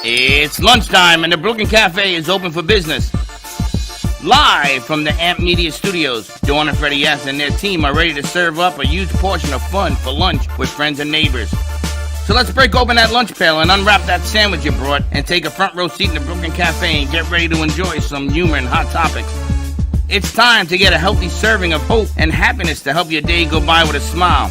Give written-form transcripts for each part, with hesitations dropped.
It's lunchtime and the Brooklyn Cafe is open for business. Live from the AMP Media Studios, Dawn and Freddie S. and their team are ready to serve up a huge portion of fun for lunch with friends and neighbors. So let's break open that lunch pail and unwrap that sandwich you brought and take a front row seat in the Brooklyn Cafe and get ready to enjoy some humor and hot topics. It's time to get a healthy serving of hope and happiness to help your day go by with a smile.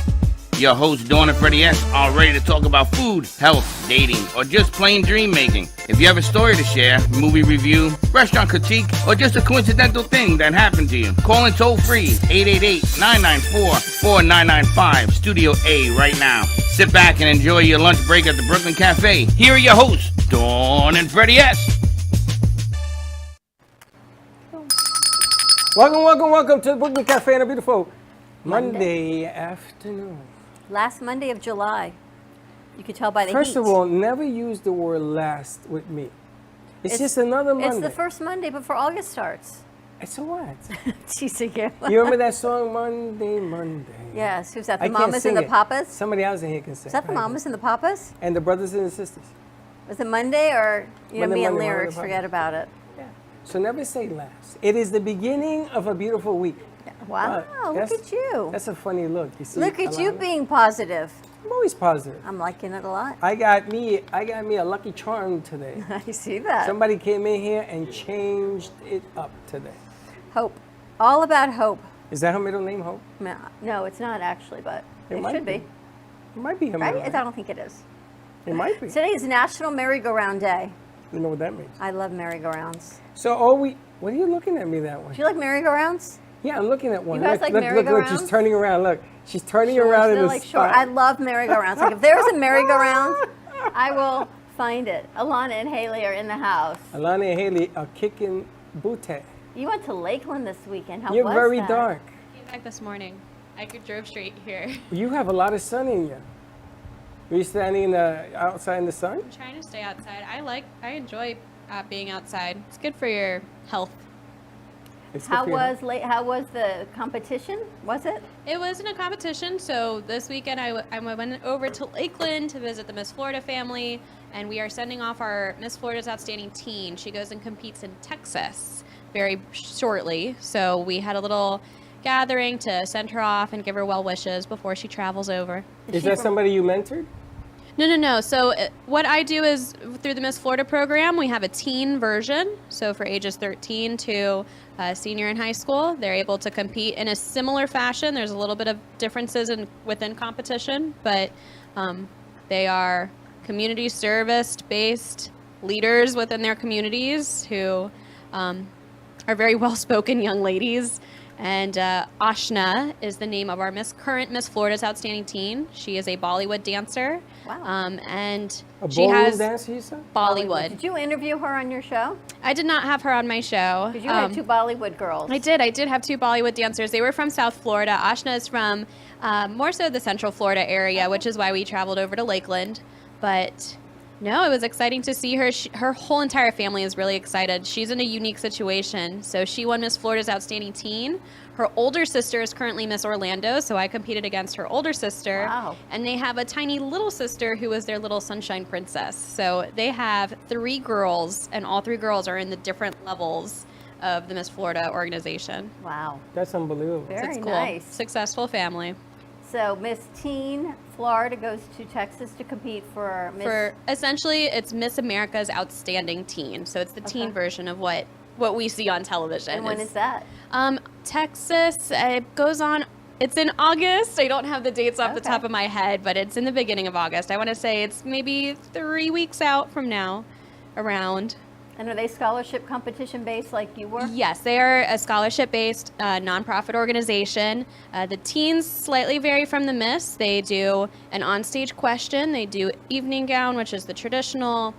Your hosts, Dawn and Freddie S., are ready to talk about food, health, dating, or just plain dream making. If you have a story to share, movie review, restaurant critique, or just a coincidental thing that happened to you, call in toll free 888-994-4995, Studio A right now. Sit back and enjoy your lunch break at the Brooklyn Cafe. Here are your hosts, Dawn and Freddie S. Welcome to the Brooklyn Cafe on a beautiful Monday afternoon. Last Monday of July. You could tell by the First heat. of all, never use the word last with me. It's just another Monday. It's the first Monday before August starts. It's a what? Teasing you. You remember that song, Monday, Monday? Yes. Who's that? The I can't Mamas sing and the it. Papas? Somebody else in here can sing. Is that the Mamas and the Papas? And the brothers and the sisters. Was it Monday or, you know, Monday, me and Monday, lyrics, Monday, forget about it. Yeah. So never say last. It is the beginning of a beautiful week. Wow, look at you. That's a funny look. You see? Look at you being positive. I'm always positive. I'm liking it a lot. I got me a lucky charm today. I see that. Somebody came in here and changed it up today. Hope. All about hope. Is that her middle name, Hope? No, it's not actually, but it might should be. It might be her Right? middle I name. don't think it is. It might be. Today is National Merry-Go-Round Day. You know what that means. I love merry-go-rounds. So what are you looking at me that way? Do you like merry-go-rounds? Yeah, I'm looking at one. You guys like look, merry-go-rounds? she's turning around. Look, she's turning around in They're the like spot. short. I love merry-go-rounds. Like if there's a merry-go-round, I will find it. Alana and Haley are in the house. Alana and Haley are kicking booty. You went to Lakeland this weekend. How You're was very that? dark. Came back this morning. I drove straight here. You have a lot of sun in you. Were you standing outside in the sun? I'm trying to stay outside. I enjoy being outside. It's good for your health. How was the competition? Was it? It wasn't a competition, so this weekend I went over to Lakeland to visit the Miss Florida family, and we are sending off our Miss Florida's Outstanding Teen. She goes and competes in Texas very shortly, so we had a little gathering to send her off and give her well wishes before she travels over. Is that somebody you mentored? No. So what I do is through the Miss Florida program, we have a teen version. So for ages 13 to senior in high school, they're able to compete in a similar fashion. There's a little bit of differences within competition, but they are community service-based leaders within their communities who are very well-spoken young ladies. And Ashna is the name of our current Miss Florida's Outstanding Teen. She is a Bollywood dancer. Wow. And she has dancer, you said? Bollywood. Did you interview her on your show? I did not have her on my show. Because you had two Bollywood girls. I did have two Bollywood dancers. They were from South Florida. Ashna is from more so the Central Florida area, which is why we traveled over to Lakeland. But no, it was exciting to see her. Her whole entire family is really excited. She's in a unique situation. So she won Miss Florida's Outstanding Teen. Her older sister is currently Miss Orlando, so I competed against her older sister. Wow. And they have a tiny little sister who is their little sunshine princess. So they have 3 girls, and all 3 girls are in the different levels of the Miss Florida organization. Wow. That's unbelievable. Very It's cool. nice. Successful family. So Miss Teen Florida goes to Texas to compete for Miss... Essentially, it's Miss America's Outstanding Teen. So it's the teen version of what we see on television. And when is that? Texas, it goes on, it's in August. I don't have the dates off the top of my head, but it's in the beginning of August. I want to say it's maybe 3 weeks out from now, around. And are they scholarship competition based like you were? Yes, they are a scholarship-based nonprofit organization. The teens slightly vary from the Miss. They do an onstage question. They do evening gown, which is the traditional.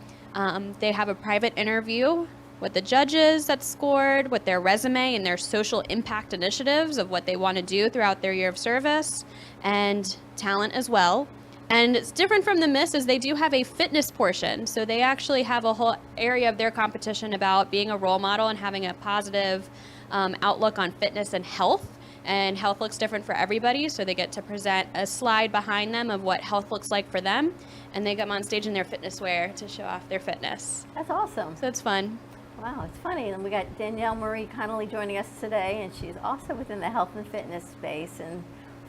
They have a private interview with the judges that scored, with their resume and their social impact initiatives of what they want to do throughout their year of service, and talent as well. And it's different from the Miss is they do have a fitness portion. So they actually have a whole area of their competition about being a role model and having a positive outlook on fitness and health. and health looks different for everybody, so they get to present a slide behind them of what health looks like for them, and they come on stage in their fitness wear to show off their fitness. That's awesome. So it's fun. Wow, it's funny. And we got Danielle Marie Connolly joining us today, and she's also within the health and fitness space and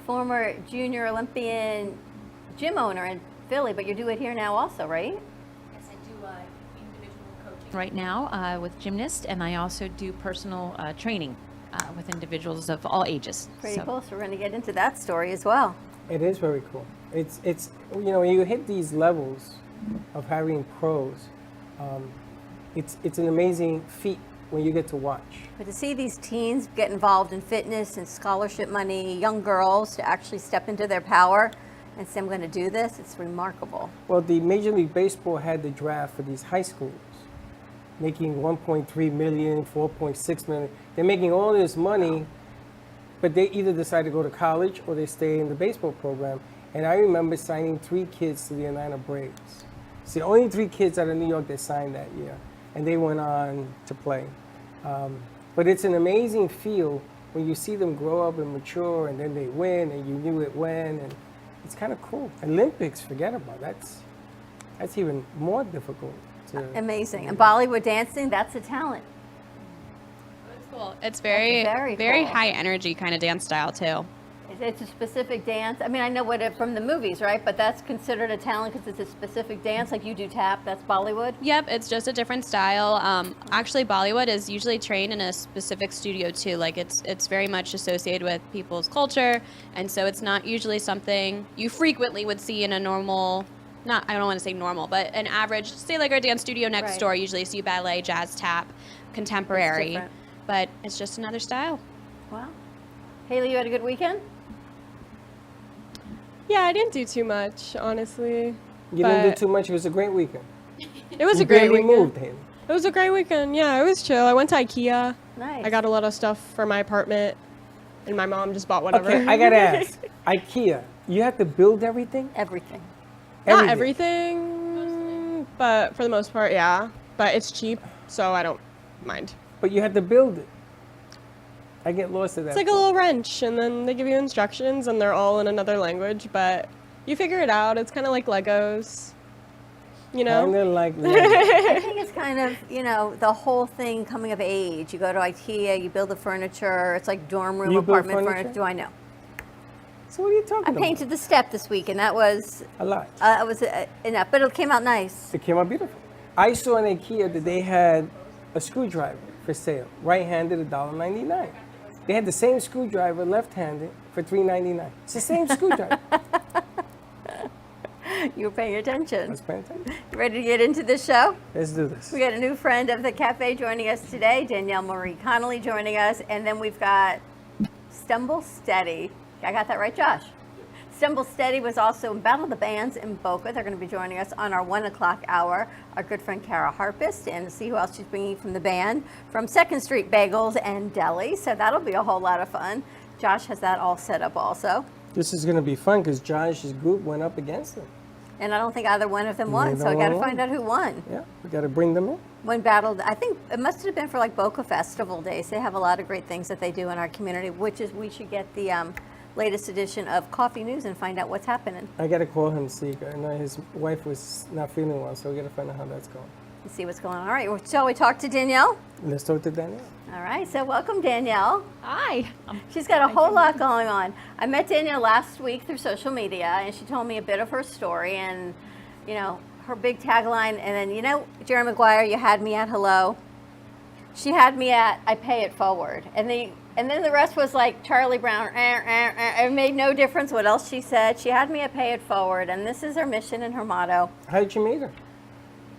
former junior Olympian gym owner in Philly, but you do it here now also, right? Yes, I do individual coaching right now with gymnasts, and I also do personal training with individuals of all ages. Pretty cool. So we're going to get into that story as well. It is very cool. It's you know, when you hit these levels of having pros, it's an amazing feat when you get to watch. But to see these teens get involved in fitness and scholarship money, young girls to actually step into their power and say, I'm going to do this, it's remarkable. Well, the Major League Baseball had the draft for these high schools, making 1.3 million, 4.6 million. They're making all this money, but they either decide to go to college or they stay in the baseball program. And I remember signing 3 kids to the Atlanta Braves. It's the only 3 kids out of New York that signed that year, and they went on to play. But it's an amazing feel when you see them grow up and mature, and then they win, and you knew it when, and it's kind of cool. Olympics, forget about it. That's even more difficult. Amazing. And Bollywood dancing, that's a talent. It's cool. It's very cool. high energy kind of dance style too. It's a specific dance. I mean, I know what it from the movies, right? But that's considered a talent because it's a specific dance, like you do tap. That's Bollywood. Yep, it's just a different style. Actually, Bollywood is usually trained in a specific studio too. Like it's very much associated with people's culture, and so it's not usually something you frequently would see in a normal. I don't want to say normal, but an average, say like our dance studio next door, usually see ballet, jazz, tap, contemporary, but it's just another style. Wow. Haley, you had a good weekend? Yeah, I didn't do too much, honestly. You didn't do too much. It was a great weekend. It was a great weekend. Moved, Haley. It was a great weekend. Yeah, it was chill. I went to IKEA. Nice. I got a lot of stuff for my apartment, and my mom just bought whatever. Okay, I gotta ask. IKEA, you have to build everything? Everything. Not everything, but for the most part, yeah. But it's cheap, so I don't mind. But you have to build it. I get lost in that. It's like a little wrench, and then they give you instructions, and they're all in another language, but you figure it out. It's kind of like Legos, you know? Kind of like I think it's kind of, you know, the whole thing coming of age. You go to IKEA, you build the furniture. It's like dorm room, apartment furniture. Do I know? So what are you talking about? I painted the step this week, and that was a lot. It was enough, but it came out nice. It came out beautiful. I saw in IKEA that they had a screwdriver for sale, right-handed, $1.99. They had the same screwdriver, left-handed, for $3.99. It's the same screwdriver. You were paying attention. I was paying attention. You ready to get into this show? Let's do this. We got a new friend of the cafe joining us today, Danielle Marie Connolly joining us, and then we've got Stumble Steady. I got that right, Josh? Stumble Steady was also in Battle of the Bands in Boca. They're going to be joining us on our 1 o'clock hour. Our good friend Kara Harpist, and see who else she's bringing from the band from 2nd Street Bagels and Deli. So that'll be a whole lot of fun. Josh has that all set up also. This is going to be fun because Josh's group went up against them. And I don't think either one of them won, so I got to find out who won. Yeah, we got to bring them in. When battled, I think it must have been for like Boca Festival Days. They have a lot of great things that they do in our community, which is we should get the latest edition of Coffee News and find out what's happening. I got to call him, see. I know his wife was not feeling well, so we got to find out how that's going. Let's see what's going on. All right, well, shall we talk to Danielle? Let's talk to Danielle. All right, so welcome, Danielle. Hi. She's got a whole lot going on. I met Danielle last week through social media, and she told me a bit of her story and, you know, her big tagline. And then, you know, Jerry Maguire, you had me at hello. She had me at I pay it forward. And then the rest was like Charlie Brown. It made no difference what else she said. She had me at pay it forward, and this is her mission and her motto. How did you meet her?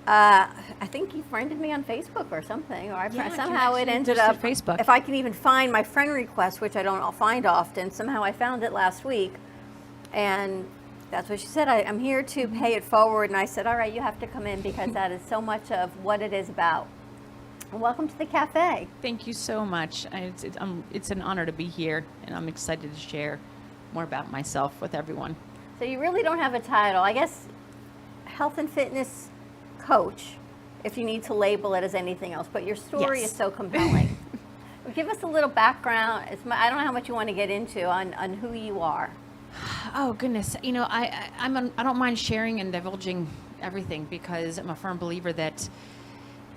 I think you friended me on Facebook or something, or somehow it ended up. Facebook. If I can even find my friend request, which I don't find often, somehow I found it last week, and that's what she said. I'm here to pay it forward, and I said, all right, you have to come in because that is so much of what it is about. And welcome to the cafe. Thank you so much. It's an honor to be here, and I'm excited to share more about myself with everyone. So you really don't have a title. I guess health and fitness coach, if you need to label it as anything else, but your story Yes. is so compelling. Give us a little background. I don't know how much you want to get into on who you are. Oh goodness, you know, I don't mind sharing and divulging everything because I'm a firm believer that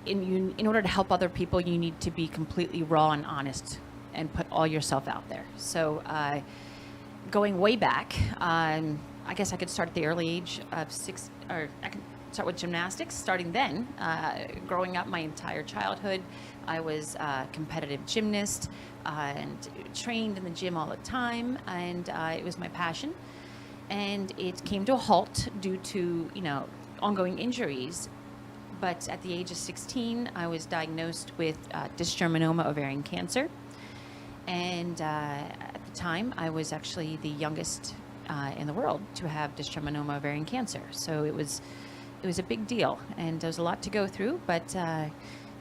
in order to help other people, you need to be completely raw and honest and put all yourself out there. So going way back, I guess I could start at the early age of 6, or I can start with gymnastics. Starting then, growing up my entire childhood, I was a competitive gymnast and trained in the gym all the time, and it was my passion. And it came to a halt due to, you know, ongoing injuries. But at the age of 16, I was diagnosed with dysgerminoma ovarian cancer. And at the time, I was actually the youngest in the world to have dysgerminoma ovarian cancer. So it was a big deal, and there was a lot to go through. But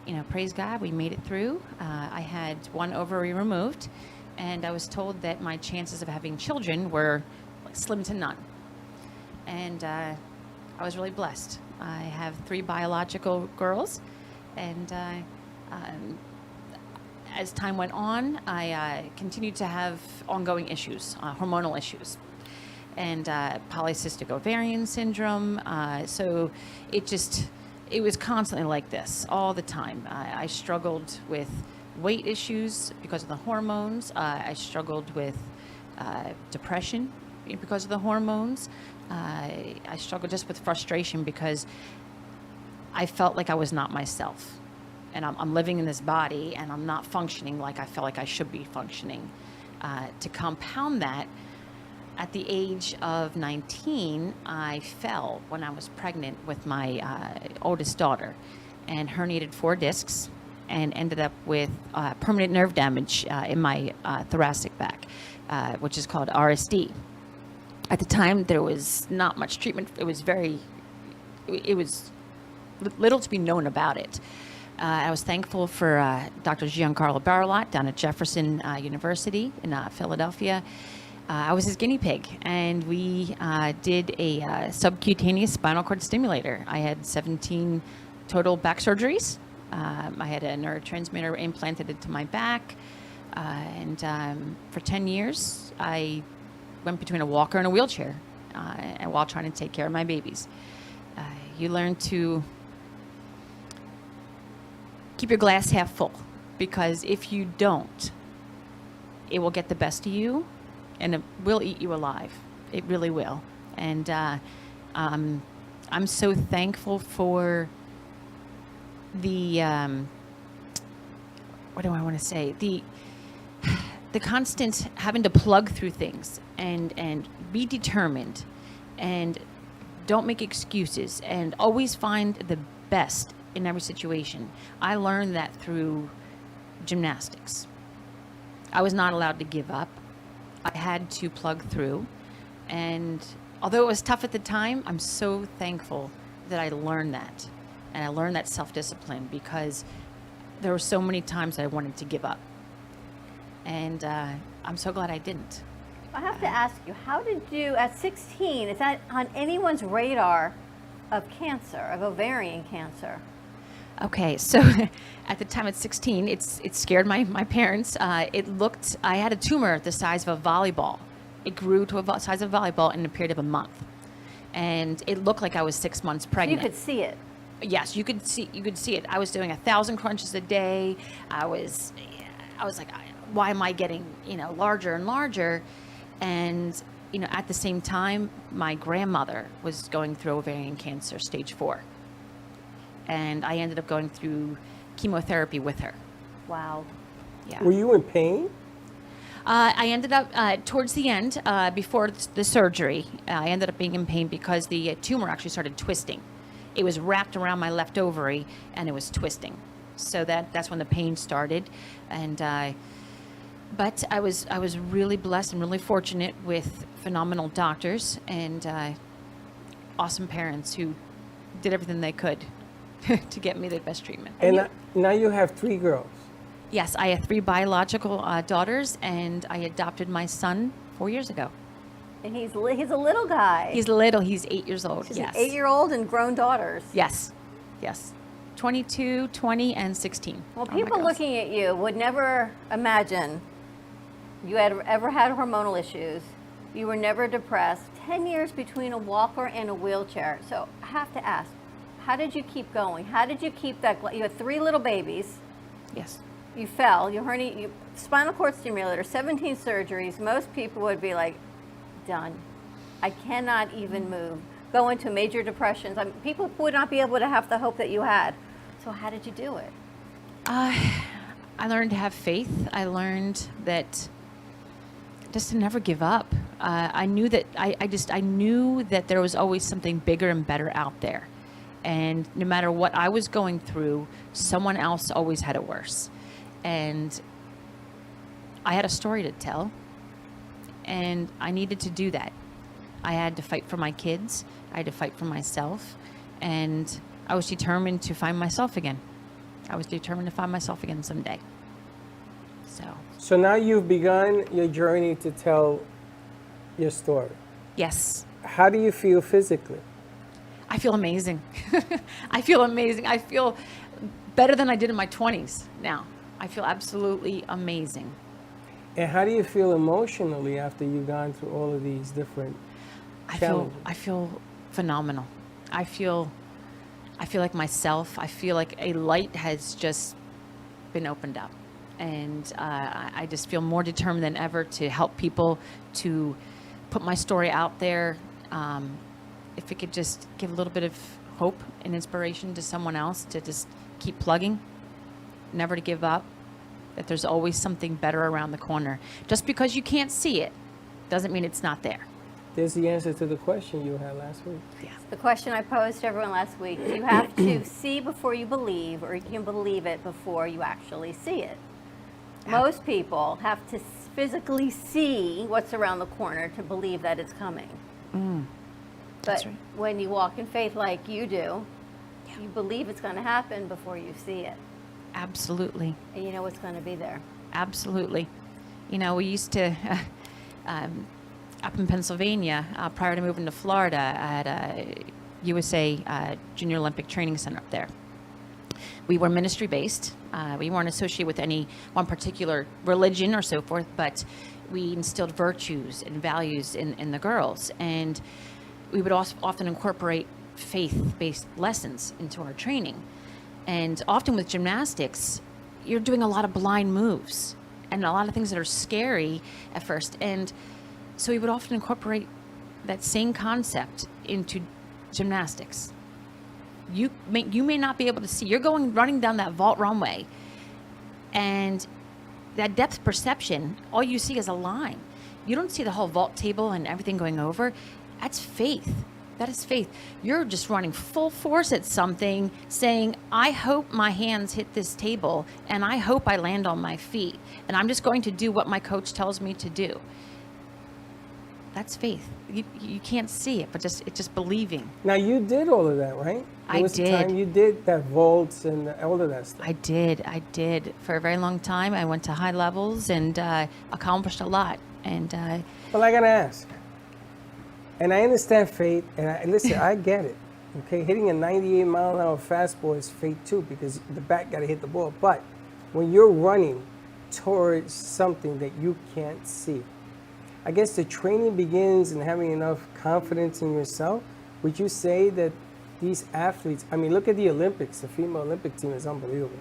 you know, praise God, we made it through. I had one ovary removed, and I was told that my chances of having children were slim to none. And I was really blessed. I have 3 biological girls, and as time went on, I continued to have ongoing issues, hormonal issues, and polycystic ovarian syndrome. So it was constantly like this all the time. I struggled with weight issues because of the hormones. I struggled with depression because of the hormones. I struggled just with frustration because I felt like I was not myself. And I'm living in this body, and I'm not functioning like I felt like I should be functioning. To compound that, at the age of 19, I fell when I was pregnant with my oldest daughter, and herniated 4 discs, and ended up with permanent nerve damage in my thoracic back, which is called RSD. At the time, there was not much treatment. It was little to be known about it. I was thankful for Dr. Giancarlo Barilot down at Jefferson University in Philadelphia. I was his guinea pig, and we did a subcutaneous spinal cord stimulator. I had 17 total back surgeries. I had a neurotransmitter implanted into my back, and for 10 years, I went between a walker and a wheelchair, and while trying to take care of my babies. You learn to keep your glass half full, because if you don't, it will get the best of you, and it will eat you alive. It really will. And I'm so thankful for the what do I want to say? The constant having to plug through things and be determined, and don't make excuses, and always find the best in every situation. I learned that through gymnastics. I was not allowed to give up. I had to plug through. And although it was tough at the time, I'm so thankful that I learned that. And I learned that self-discipline, because there were so many times I wanted to give up. And I'm so glad I didn't. I have to ask you, how did you, at 16, is that on anyone's radar of cancer, of ovarian cancer? Okay, so at the time at 16, it scared my parents. I had a tumor the size of a volleyball. It grew to a size of a volleyball in a period of a month. And it looked like I was 6 months pregnant. You could see it. Yes, you could see it. I was doing 1,000 crunches a day. I was like, why am I getting, larger and larger? And, at the same time, my grandmother was going through ovarian cancer, stage 4. And I ended up going through chemotherapy with her. Wow. Yeah. Were you in pain? I ended up, towards the end, before the surgery, I ended up being in pain because the tumor actually started twisting. It was wrapped around my left ovary, and it was twisting. So that's when the pain started. And but I was really blessed and really fortunate with phenomenal doctors and awesome parents who did everything they could to get me the best treatment. And now you have 3 girls. Yes, I have 3 biological daughters, and I adopted my son 4 years ago. And he's a little guy. He's little. He's 8 years old. She's yes. an 8-year-old and grown daughters. Yes. Yes. 22, 20, and 16. Well, are my people girls. looking at you would never imagine you had ever had hormonal issues. You were never depressed. 10 years between a walker and a wheelchair. So I have to ask, how did you keep going? How did you keep that? You had 3 little babies. Yes. You fell. You spinal cord stimulator, 17 surgeries. Most people would be like, done. I cannot even move. Go into major depressions. People would not be able to have the hope that you had. So how did you do it? I learned to have faith. I learned that just to never give up. I knew that I knew that there was always something bigger and better out there. And no matter what I was going through, someone else always had it worse. And I had a story to tell, and I needed to do that. I had to fight for my kids. I had to fight for myself. And I was determined to find myself again. I was determined to find myself again someday. So now you've begun your journey to tell your story. Yes. How do you feel physically? I feel amazing. I feel amazing. I feel better than I did in my 20s now. I feel absolutely amazing. And how do you feel emotionally after you've gone through all of these different challenges? I feel phenomenal. I feel like myself. I feel like a light has just been opened up. And I just feel more determined than ever to help people, to put my story out there. If it could just give a little bit of hope and inspiration to someone else to just keep plugging, never to give up, that there's always something better around the corner. Just because you can't see it doesn't mean it's not there. There's the answer to the question you had last week. Yeah. The question I posed to everyone last week, do you have to see before you believe, or you can believe it before you actually see it? Most people have to physically see what's around the corner to believe that it's coming. That's But right. when you walk in faith like you do, you believe it's going to happen before you see it. Absolutely. And you know what's going to be there. Absolutely. You know, we used to, up in Pennsylvania, prior to moving to Florida, I had a USA Junior Olympic Training Center up there. We were ministry based. We weren't associated with any one particular religion or so forth, but we instilled virtues and values in the girls. And we would also often incorporate faith-based lessons into our training. And often with gymnastics, you're doing a lot of blind moves and a lot of things that are scary at first. And so we would often incorporate that same concept into gymnastics. You may not be able to see. You're running down that vault runway, and that depth perception, all you see is a line. You don't see the whole vault table and everything going over. That's faith. That is faith. You're just running full force at something, saying, I hope my hands hit this table, and I hope I land on my feet, and I'm just going to do what my coach tells me to do. That's faith. You can't see it, but it's just believing. Now you did all of that, right? I There was a did. time you did that vaults and all of that stuff. I did. For a very long time, I went to high levels and accomplished a lot. And Well, I gotta ask, and I understand fate, and listen, I get it. Okay, hitting a 98-mile-an-hour fastball is fate too, because the bat got to hit the ball. But when you're running towards something that you can't see, I guess the training begins in having enough confidence in yourself. Would you say that these athletes, I mean, look at the Olympics, the female Olympic team is unbelievable.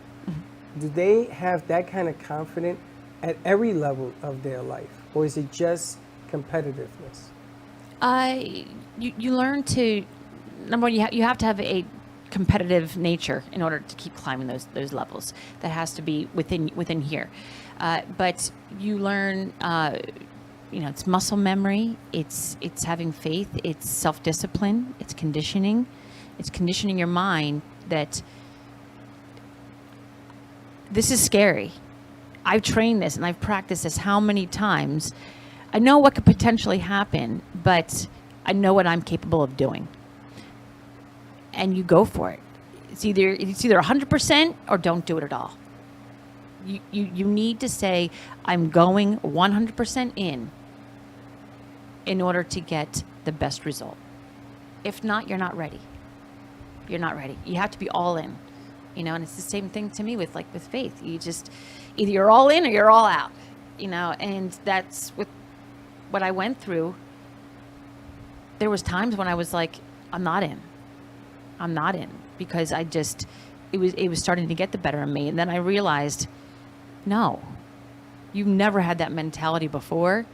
Do they have that kind of confidence at every level of their life? Or is it just competitiveness? you learn to, number one, you have to have a competitive nature in order to keep climbing those levels. That has to be within here. But you learn, it's muscle memory, it's having faith, it's self-discipline, it's conditioning your mind that this is scary. I've trained this and I've practiced this how many times. I know what could potentially happen, but I know what I'm capable of doing. And you go for it. It's either 100% or don't do it at all. You need to say, I'm going 100% in order to get the best result. If not, you're not ready. You're not ready. You have to be all in. And it's the same thing to me with faith. You just, either you're all in or you're all out, and that's what I went through. There was times when I was like, I'm not in, because it was starting to get the better of me. And then I realized, no, you've never had that mentality before.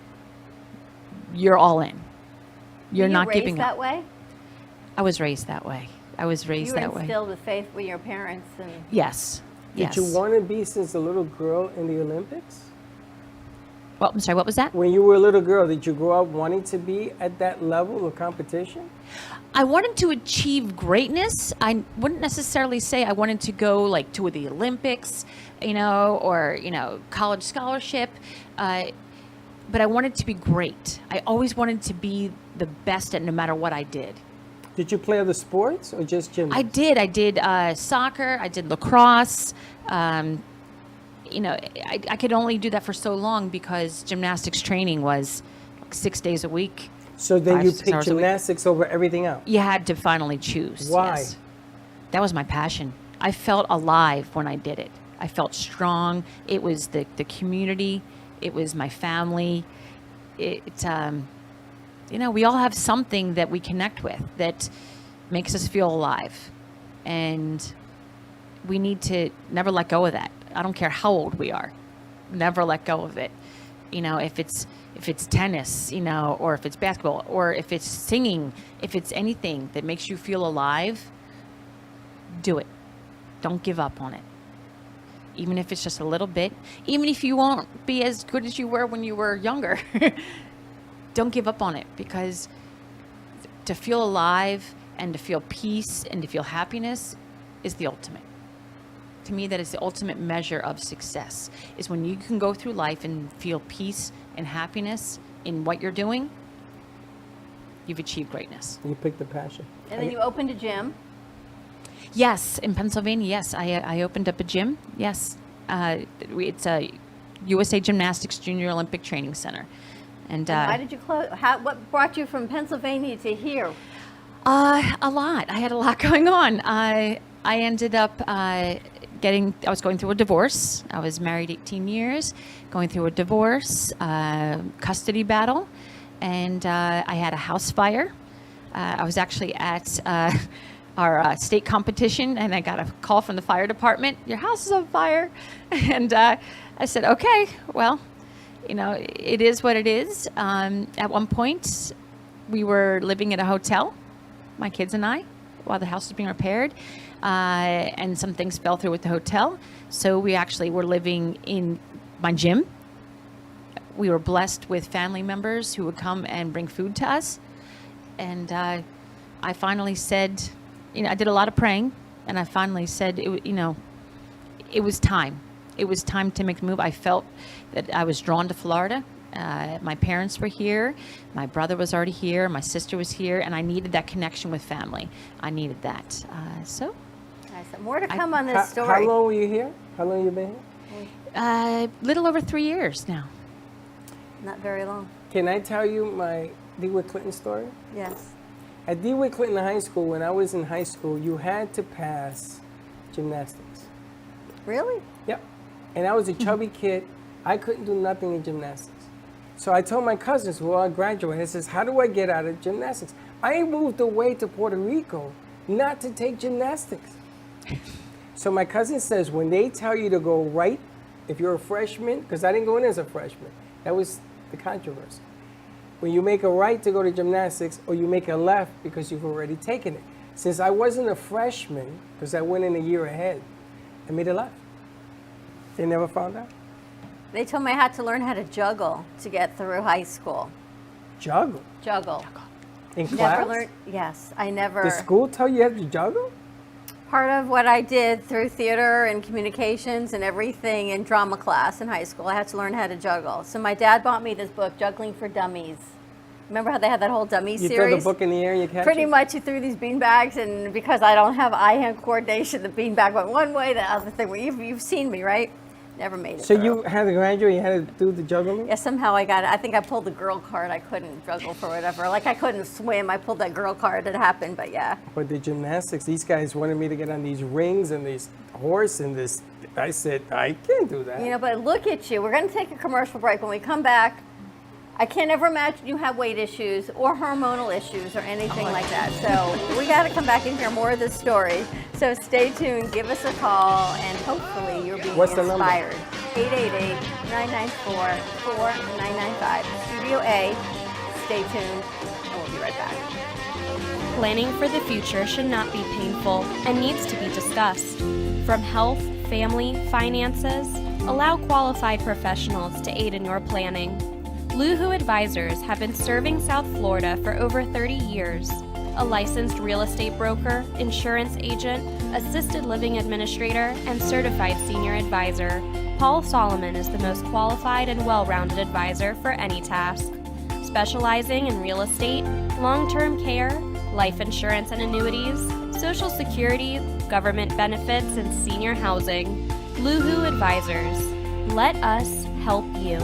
You're all in. You're not giving up. That way? I was raised that way. You were instilled with faith with your parents, and yes. Did you want to be since a little girl in the Olympics? Well, I'm sorry, what was that? When you were a little girl, did you grow up wanting to be at that level of competition? I wanted to achieve greatness. I wouldn't necessarily say I wanted to go to the Olympics, or college scholarship, but I wanted to be great. I always wanted to be the best at no matter what I did. Did you play other sports or just gymnastics? I did. I did soccer. I did lacrosse. I could only do that for so long because gymnastics training was 6 days a week. So then 5, you 6 picked hours a week. gymnastics over everything else? You had to finally choose. Why? Yes. That was my passion. I felt alive when I did it. I felt strong. It was the community. It was my family. We all have something that we connect with that makes us feel alive. And we need to never let go of that. I don't care how old we are. Never let go of it. If it's tennis, or if it's basketball, or if it's singing, if it's anything that makes you feel alive, do it. Don't give up on it. Even if it's just a little bit, even if you won't be as good as you were when you were younger, don't give up on it, because to feel alive and to feel peace and to feel happiness is the ultimate. To me, that is the ultimate measure of success, is when you can go through life and feel peace and happiness in what you're doing, you've achieved greatness. You picked the passion. And then you opened a gym. Yes, in Pennsylvania, yes. I opened up a gym, yes. It's a USA Gymnastics Junior Olympic Training Center. And why did you close? What brought you from Pennsylvania to here? A lot. I had a lot going on. I ended up I was going through a divorce. I was married 18 years, going through a divorce, custody battle, and I had a house fire. I was actually at our state competition, and I got a call from the fire department, your house is on fire. And I said, okay, well, it is what it is. At one point, we were living at a hotel, my kids and I, while the house was being repaired. And some things fell through with the hotel. So we actually were living in my gym. We were blessed with family members who would come and bring food to us. And I finally said, I did a lot of praying, and I finally said, it was time. It was time to make the move. I felt that I was drawn to Florida. My parents were here. My brother was already here. My sister was here. And I needed that connection with family. I needed that. So more to come on this story. How long were you here? How long have you been here? Little over 3 years now. Not very long. Can I tell you my DeWitt Clinton story? Yes. At DeWitt Clinton High School, when I was in high school, you had to pass gymnastics. Really? Yep. And I was a chubby kid. I couldn't do nothing in gymnastics. So I told my cousins who all graduated, I says, how do I get out of gymnastics? I moved away to Puerto Rico not to take gymnastics. So my cousin says, when they tell you to go right, if you're a freshman, because I didn't go in as a freshman, that was the controversy. When you make a right to go to gymnastics, or you make a left because you've already taken it. Since I wasn't a freshman, because I went in a year ahead, I made a left. They never found out. They told me I had to learn how to juggle to get through high school. Juggle? Juggle. In class? Never learned. Yes, I never. Did school tell you how to juggle? Part of what I did through theater and communications and everything in drama class in high school, I had to learn how to juggle. So my dad bought me this book, Juggling for Dummies. Remember how they had that whole dummy series? You throw the book in the air and you catch Pretty it? much, you threw these beanbags, and because I don't have eye-hand coordination, the beanbag went one way, the other thing. Well, you've seen me, right? Never made it So through. you had to graduate, you had to do the juggling? Yeah, somehow I got it. I think I pulled the girl card. I couldn't juggle for whatever. Like I couldn't swim. I pulled that girl card. It happened, but yeah. But the gymnastics, these guys wanted me to get on these rings and these horse in this. I said, I can't do that. You know, but look at you. We're going to take a commercial break. When we come back, I can't ever imagine you have weight issues or hormonal issues or anything like that. So we got to come back and hear more of this story. So stay tuned, give us a call, and hopefully you're being What's the number? inspired. 888-994-4995. Studio A. Stay tuned, and we'll be right back. Planning for the future should not be painful and needs to be discussed. From health, family, finances, allow qualified professionals to aid in your planning. Luhu Advisors have been serving South Florida for over 30 years. A licensed real estate broker, insurance agent, assisted living administrator, and certified senior advisor, Paul Solomon is the most qualified and well-rounded advisor for any task. Specializing in real estate, long-term care, life insurance and annuities, Social Security, government benefits, and senior housing. Luhu Advisors. Let us help you.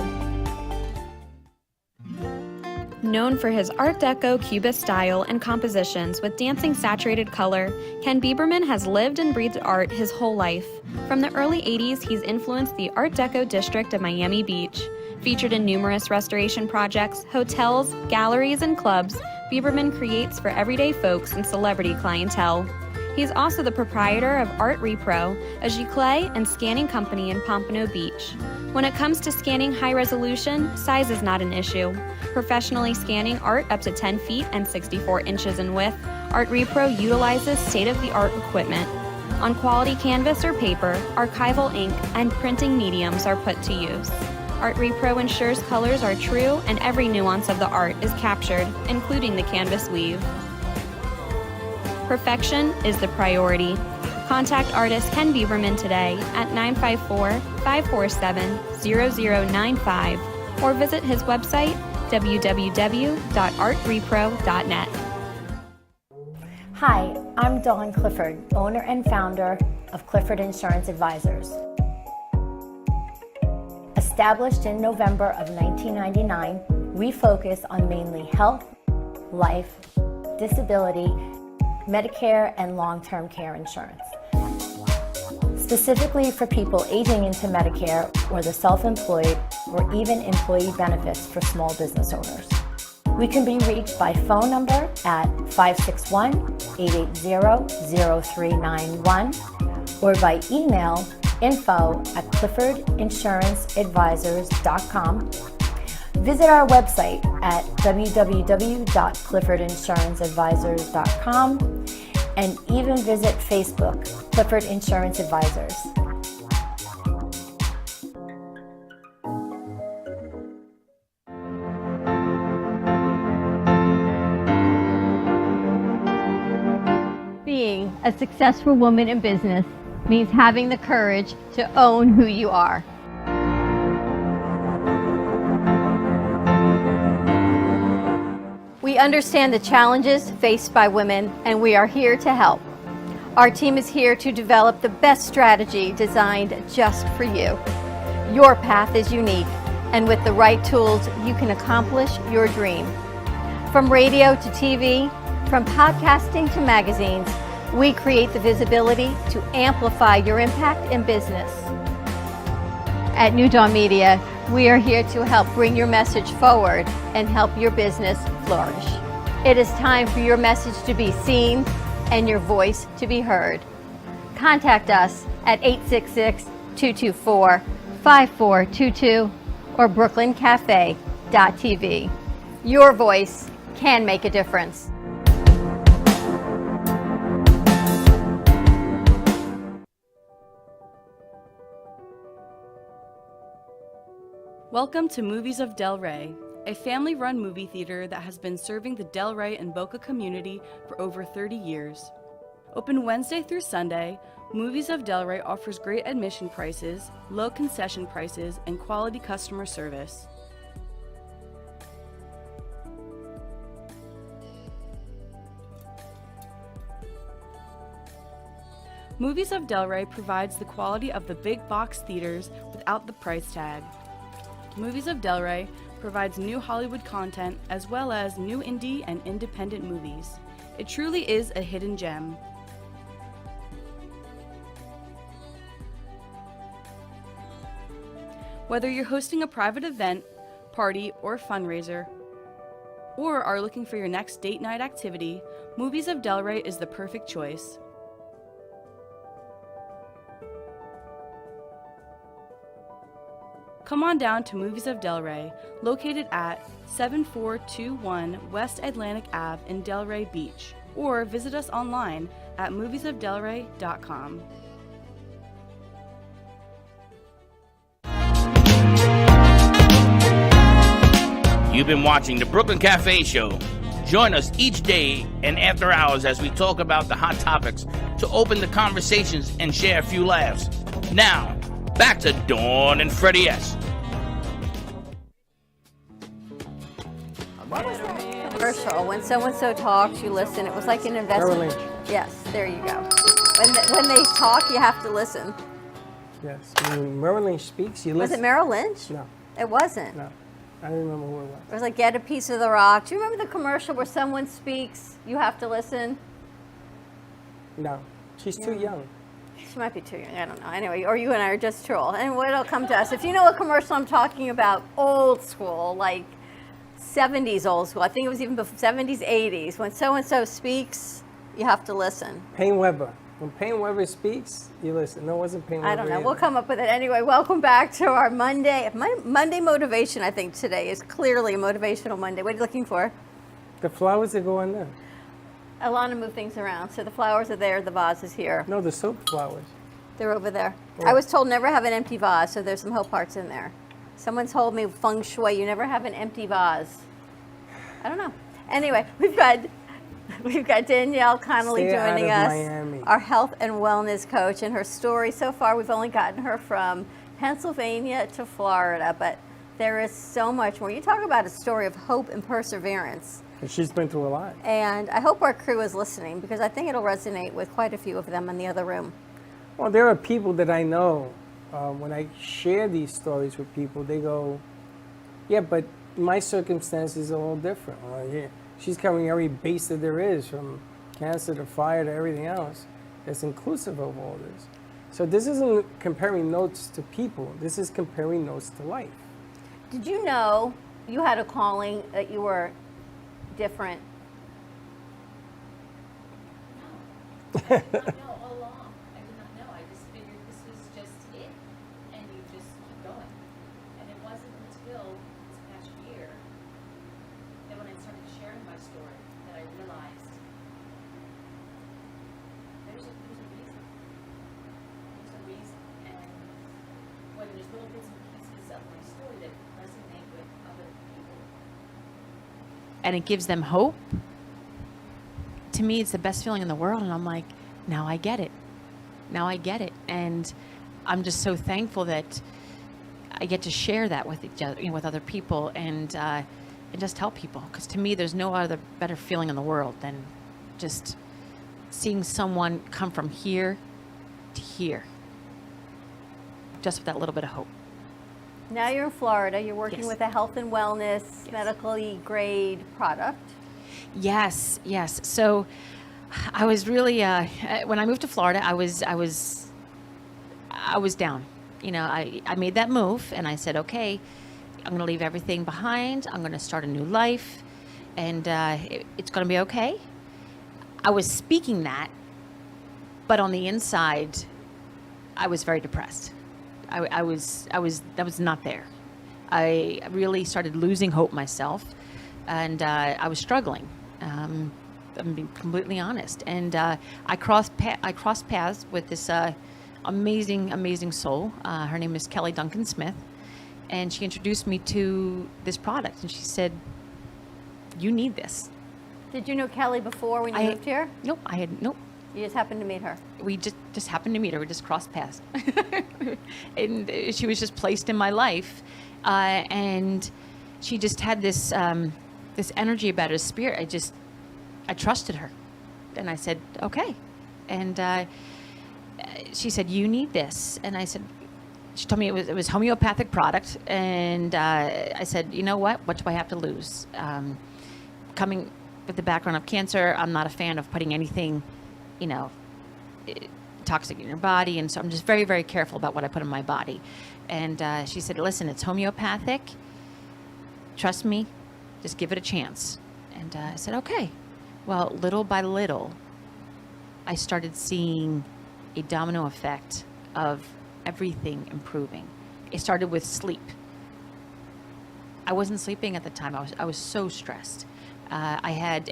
Known for his Art Deco Cubist style and compositions with dancing saturated color, Ken Bieberman has lived and breathed art his whole life. From the early 80s, he's influenced the Art Deco district of Miami Beach. Featured in numerous restoration projects, hotels, galleries, and clubs, Bieberman creates for everyday folks and celebrity clientele. He's also the proprietor of Art Repro, a giclée and scanning company in Pompano Beach. When it comes to scanning high resolution, size is not an issue. Professionally scanning art up to 10 feet and 64 inches in width, Art Repro utilizes state-of-the-art equipment. On quality canvas or paper, archival ink and printing mediums are put to use. Art Repro ensures colors are true and every nuance of the art is captured, including the canvas weave. Perfection is the priority. Contact artist Ken Bieberman today at 954-547-0095 or visit his website www.artrepro.net. Hi, I'm Dawn Clifford, owner and founder of Clifford Insurance Advisors. Established in November of 1999, we focus on mainly health, life, disability, Medicare, and long-term care insurance. Specifically for people aging into Medicare or the self-employed or even employee benefits for small business owners. We can be reached by phone number at 561-880-0391 or by email info@cliffordinsuranceadvisors.com. Visit our website at www.cliffordinsuranceadvisors.com and even visit Facebook, Clifford Insurance Advisors. Being a successful woman in business means having the courage to own who you are. We understand the challenges faced by women, and we are here to help. Our team is here to develop the best strategy designed just for you. Your path is unique, and with the right tools, you can accomplish your dream. From radio to TV, from podcasting to magazines, we create the visibility to amplify your impact in business. At New Dawn Media, we are here to help bring your message forward and help your business flourish. It is time for your message to be seen and your voice to be heard. Contact us at 866-224-5422 or brooklyncafe.tv. Your voice can make a difference. Welcome to Movies of Del Rey, a family-run movie theater that has been serving the Del Rey and Boca community for over 30 years. Open Wednesday through Sunday, Movies of Del Rey offers great admission prices, low concession prices, and quality customer service. Movies of Del Rey provides the quality of the big box theaters without the price tag. Movies of Del Rey provides new Hollywood content as well as new indie and independent movies. It truly is a hidden gem. Whether you're hosting a private event, party, or fundraiser, or are looking for your next date night activity, Movies of Delray is the perfect choice. Come on down to Movies of Delray, located at 7421 West Atlantic Ave in Delray Beach, or visit us online at moviesofdelray.com. You've been watching the Brooklyn Cafe Show. Join us each day and after hours as we talk about the hot topics to open the conversations and share a few laughs. Now, back to Dawn and Freddie S. Commercial. When so-and-so talks, you listen. It was like an investment. Merrill Lynch. Yes, there you go. When they talk, you have to listen. Yes. When Merrill Lynch speaks, you Was listen. it Merrill Lynch? No, It wasn't. no. I don't remember who it was. It was like, get a piece of the rock. Do you remember the commercial where someone speaks, you have to listen? No. She's too young. She might be too young. I don't know. Anyway, or you and I are just troll. And it'll come to us. If you know what commercial I'm talking about, old school, like 70s old school. I think it was even before 70s, 80s. When so-and-so speaks, you have to listen. Payne Weber. When Payne Weber speaks, you listen. No, it wasn't Payne Weber. I don't know. either. We'll come up with it. Anyway, welcome back to our Monday. Monday motivation, I think, today is clearly a motivational Monday. What are you looking for? The flowers that go on there. Alana moved things around. So the flowers are there, the vase is here. No, the soap flowers. They're over there. Oh. I was told never have an empty vase, so there's some hope hearts in there. Someone told me feng shui, you never have an empty vase. I don't know. Anyway, we've got Danielle Connolly Stay out joining of us, Miami. our health and wellness coach, and her story so far we've only gotten her from Pennsylvania to Florida, but there is so much more. You talk about a story of hope and perseverance. And she's been through a lot. And I hope our crew is listening because I think it'll resonate with quite a few of them in the other room. Well, there are people that I know, when I share these stories with people, they go, yeah, but my circumstances are all different. Well, yeah, she's covering every base that there is, from cancer to fire to everything else. That's inclusive of all this. So this isn't comparing notes to people. This is comparing notes to life. Did you know you had a calling, that you were different? No, all along. I did not know. I just figured this was just it, and you just keep going. And it wasn't until this past year that when I started sharing my story that I realized there's a reason. There's a reason. And when there's little bits and pieces of my story that resonate with other people, and it gives them hope, to me, it's the best feeling in the world. And I'm like, now I get it. Now I get it. And I'm just so thankful that I get to share that with each other, with other people, and just help people. Because to me, there's no other better feeling in the world than just seeing someone come from here to here, just with that little bit of hope. Now you're in Florida. You're working Yes. with a health and wellness, Yes. medically grade product. Yes. So I was really when I moved to Florida, I was down. I made that move, and I said, okay, I'm going to leave everything behind. I'm going to start a new life, and it's going to be okay. I was speaking that, but on the inside, I was very depressed. I was not there. I really started losing hope myself, and I was struggling. I'm being completely honest. And I crossed paths with this amazing soul. Her name is Kelly Duncan Smith, and she introduced me to this product. And she said, "You need this." Did you know Kelly before when you moved here? Nope. Nope. You just happened to meet her. We just happened to meet her. We just crossed paths, and she was just placed in my life, and she just had this this energy about her spirit. I trusted her, and I said okay, and she said, "You need this," and I said, she told me it was homeopathic product, and I said, you know what do I have to lose? Coming with the background of cancer, I'm not a fan of putting anything toxic in your body, and so I'm just very, very careful about what I put in my body. And she said, listen, it's homeopathic. Trust me, just give it a chance. And I said, okay. Well, little by little, I started seeing a domino effect of ending improving. It started with sleep. I wasn't sleeping at the time. I was so stressed. I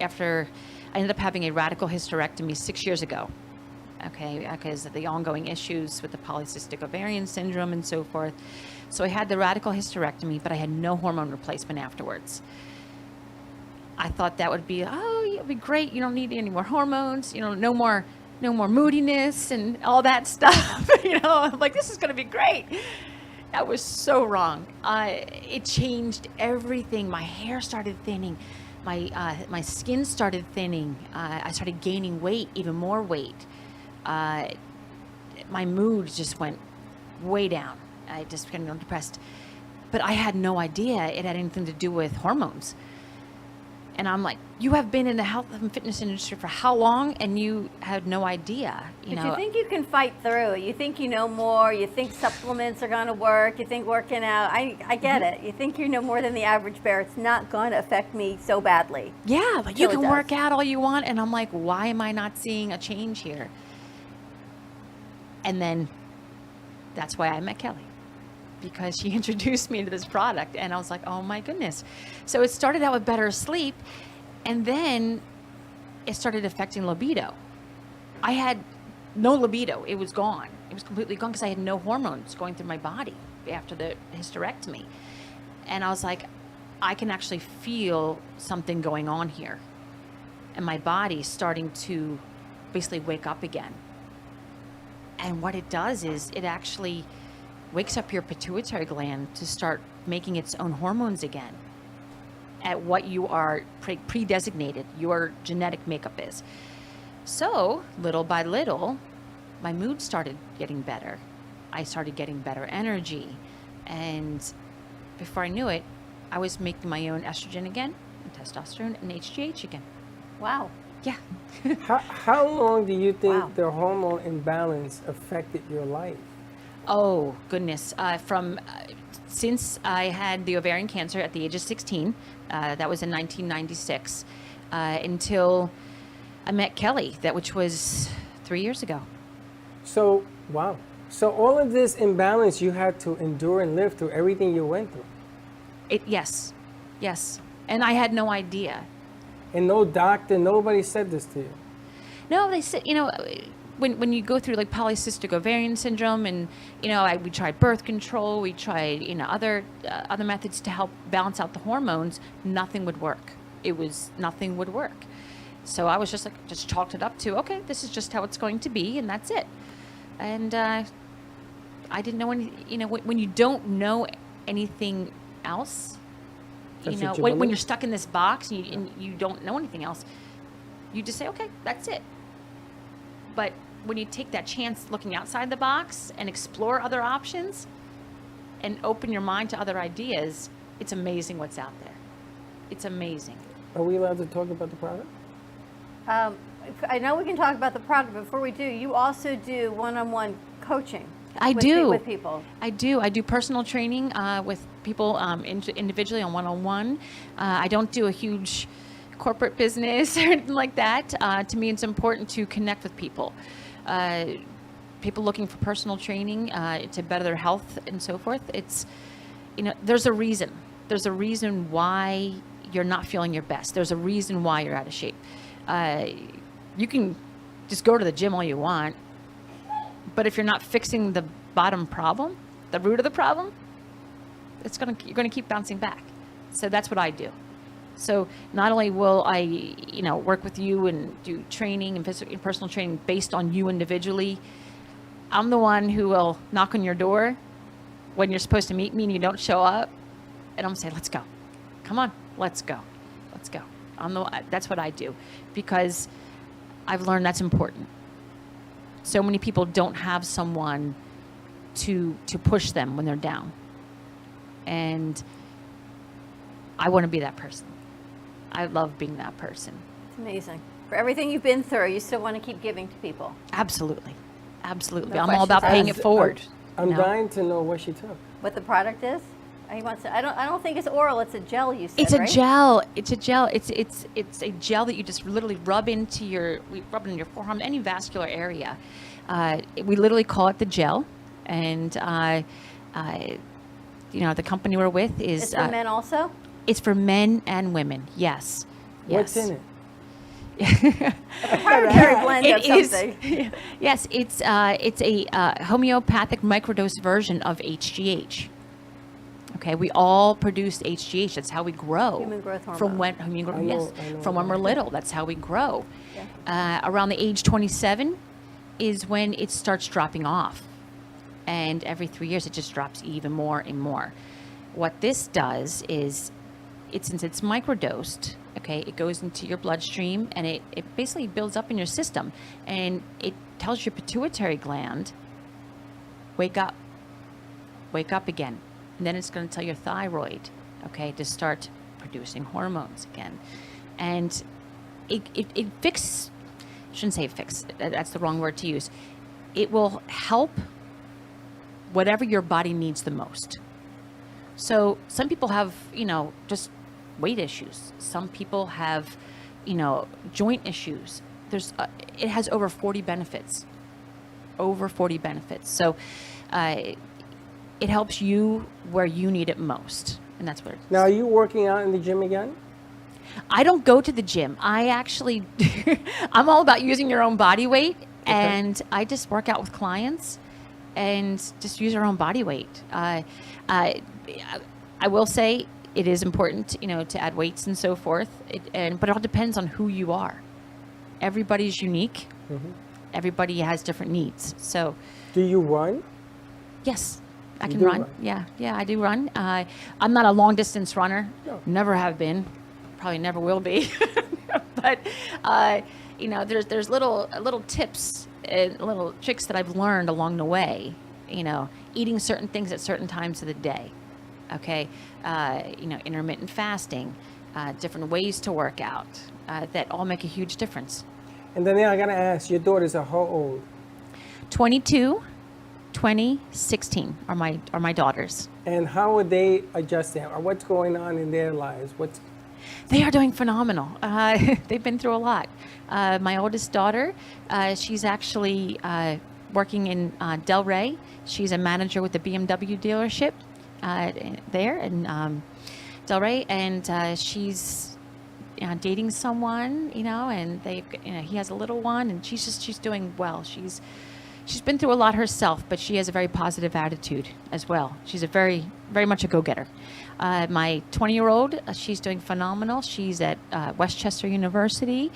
ended up having a radical hysterectomy 6 years ago. Okay, because of the ongoing issues with the polycystic ovarian syndrome and so forth. So I had the radical hysterectomy, but I had no hormone replacement afterwards. I thought that would be, it'd be great. You don't need any more hormones. No more moodiness and all that stuff. I'm like, this is going to be great. I was so wrong. It changed everything. My hair started thinning. My skin started thinning. I started gaining weight, even more weight. My mood just went way down. I just became depressed. But I had no idea it had anything to do with hormones. And I'm like, you have been in the health and fitness industry for how long? And you had no idea. But you think you can fight through it. You think you know more. You think supplements are going to work. You think working out. I get it. You think you know more than the average bear. It's not going to affect me so badly. Yeah, but you can work out all you want. And I'm like, why am I not seeing a change here? And then that's why I met Kelly, because she introduced me to this product, and I was like, oh my goodness. So it started out with better sleep, and then it started affecting libido. I had no libido. It was gone. It was completely gone because I had no hormones going through my body after the hysterectomy. And I was like, I can actually feel something going on here. And my body starting to basically wake up again. And what it does is it actually wakes up your pituitary gland to start making its own hormones again at what you are pre-designated, your genetic makeup is. So little by little, my mood started getting better. I started getting better energy. And before I knew it, I was making my own estrogen again, and testosterone, and HGH again. Wow. Yeah. How long do you think the hormone imbalance affected your life? Oh, goodness. Since I had the ovarian cancer at the age of 16, that was in 1996, until I met Kelly, which was 3 years ago. So, wow. So all of this imbalance you had to endure and live through, everything you went through. Yes. And I had no idea. And no doctor, nobody said this to you? No, they said, when you go through like polycystic ovarian syndrome, and we tried birth control, we tried other methods to help balance out the hormones, nothing would work. Nothing would work. So I was just chalked it up to, okay, this is just how it's going to be, and that's it. And I didn't know any. When you don't know anything else, when you're stuck in this box and you don't know anything else, you just say, okay, that's it. But when you take that chance looking outside the box and explore other options and open your mind to other ideas, it's amazing what's out there. It's amazing. Are we allowed to talk about the product? I know we can talk about the product, but before we do, you also do one-on-one coaching. With people. I do personal training with people individually on one-on-one. I don't do a huge corporate business or anything like that. To me, it's important to connect with people. People looking for personal training to better their health and so forth. It's, there's a reason. There's a reason why you're not feeling your best. There's a reason why you're out of shape. You can just go to the gym all you want, but if you're not fixing the bottom problem, the root of the problem, you're gonna keep bouncing back. So that's what I do. So not only will I, work with you and do training and personal training based on you individually, I'm the one who will knock on your door when you're supposed to meet me and you don't show up, and I'm gonna say, let's go. Come on, let's go. That's what I do, because I've learned that's important. So many people don't have someone to push them when they're down. And I want to be that person. I love being that person. It's amazing. For everything you've been through, you still want to keep giving to people. Absolutely. No I'm all about paying it forward. I'm No. dying to know what she took. What the product is? He wants to, I don't think it's oral. It's a gel. You said, It's a right? gel. It's a gel. It's a gel that you just literally rub into we rub it in your forearm, any vascular area. We literally call it the gel, and the company we're with is. It's for men also. It's for men and women. Yes. What's Yes. in it? Proprietary blend of It is. something. Yes, it's a homeopathic microdose version of HGH. Okay, we all produce HGH. That's how we grow. Human growth From hormone. when I yes, know from when we're little. That's how we grow. Yeah. Around the age 27 is when it starts dropping off, and every 3 years it just drops even more and more. What this does is, since it's microdosed, okay, it goes into your bloodstream and it basically builds up in your system, and it tells your pituitary gland, wake up again. And then it's going to tell your thyroid, okay, to start producing hormones again. And it shouldn't say fix, that's the wrong word to use. It will help whatever your body needs the most. So some people have, just weight issues. Some people have, joint issues. It has over 40 benefits. Over 40 benefits. So it helps you where you need it most. And that's what it is. Now, are you working out in the gym again? I don't go to the gym. I actually, I'm all about using your own body weight. And I just work out with clients and just use our own body weight. I will say it is important, to add weights and so forth. But it all depends on who you are. Everybody's unique. Mm-hmm. Everybody has different needs. So, Do you run? yes, I You can do run. run? Yeah, I do run. I'm not a long distance runner. No. Never have been. Probably never will be. But there's little tips and little tricks that I've learned along the way. Eating certain things at certain times of the day. Okay, intermittent fasting, different ways to work out, that all make a huge difference. And then I got to ask, your daughters are how old? 22, 20, 16 are my daughters. And how are they adjusting? Or what's going on in their lives? They are doing phenomenal. They've been through a lot. My oldest daughter, she's actually working in Del Rey. She's a manager with the BMW dealership there in Del Rey, and she's dating someone, and he has a little one, and she's doing well. She's been through a lot herself, but she has a very positive attitude as well. She's a very, very much a go-getter. My 20-year-old, she's doing phenomenal. She's at Westchester University,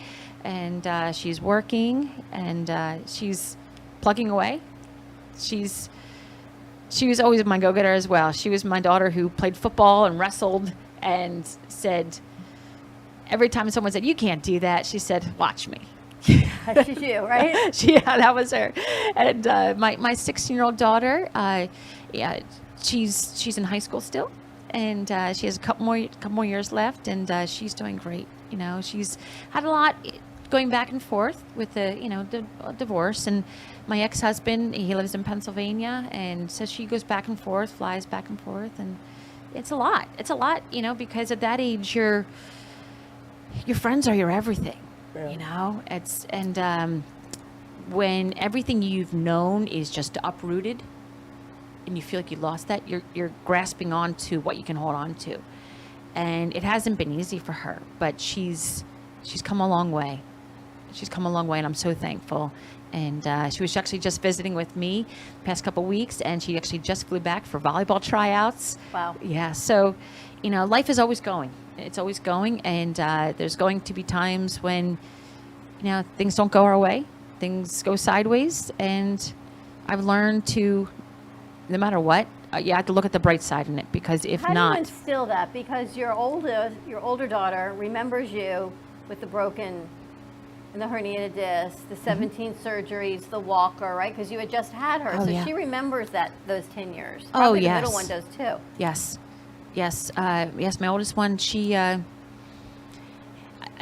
and she's working, and she's plugging away. She was always my go-getter as well. She was my daughter who played football and wrestled and said, every time someone said, "You can't do that," she said, "Watch me." She's you, right? Yeah, that was her. And my 16-year-old daughter, she's in high school still, and she has a couple more years left, and she's doing great. She's had a lot going back and forth with the divorce, and my ex-husband, he lives in Pennsylvania, and so she goes back and forth, flies back and forth, and it's a lot. It's a lot, because at that age, your friends are your everything. Yeah. When everything you've known is just uprooted, and you feel like you lost that, you're grasping on to what you can hold on to, and it hasn't been easy for her, but she's come a long way. She's come a long way, and I'm so thankful. And she was actually just visiting with me the past couple weeks, and she actually just flew back for volleyball tryouts. Wow. Yeah, so, life is always going. It's always going, and there's going to be times when, things don't go our way. Things go sideways, and I've learned to, no matter what, you have to look at the bright side in it, because if How not... do you instill that? Because your older daughter remembers you with the broken and the herniated disc, the 17 surgeries, the walker, right? Because you had just had her, Oh, so yeah. she remembers those 10 years. Oh, Probably yes. The middle one does too. Yes. My oldest one, she, I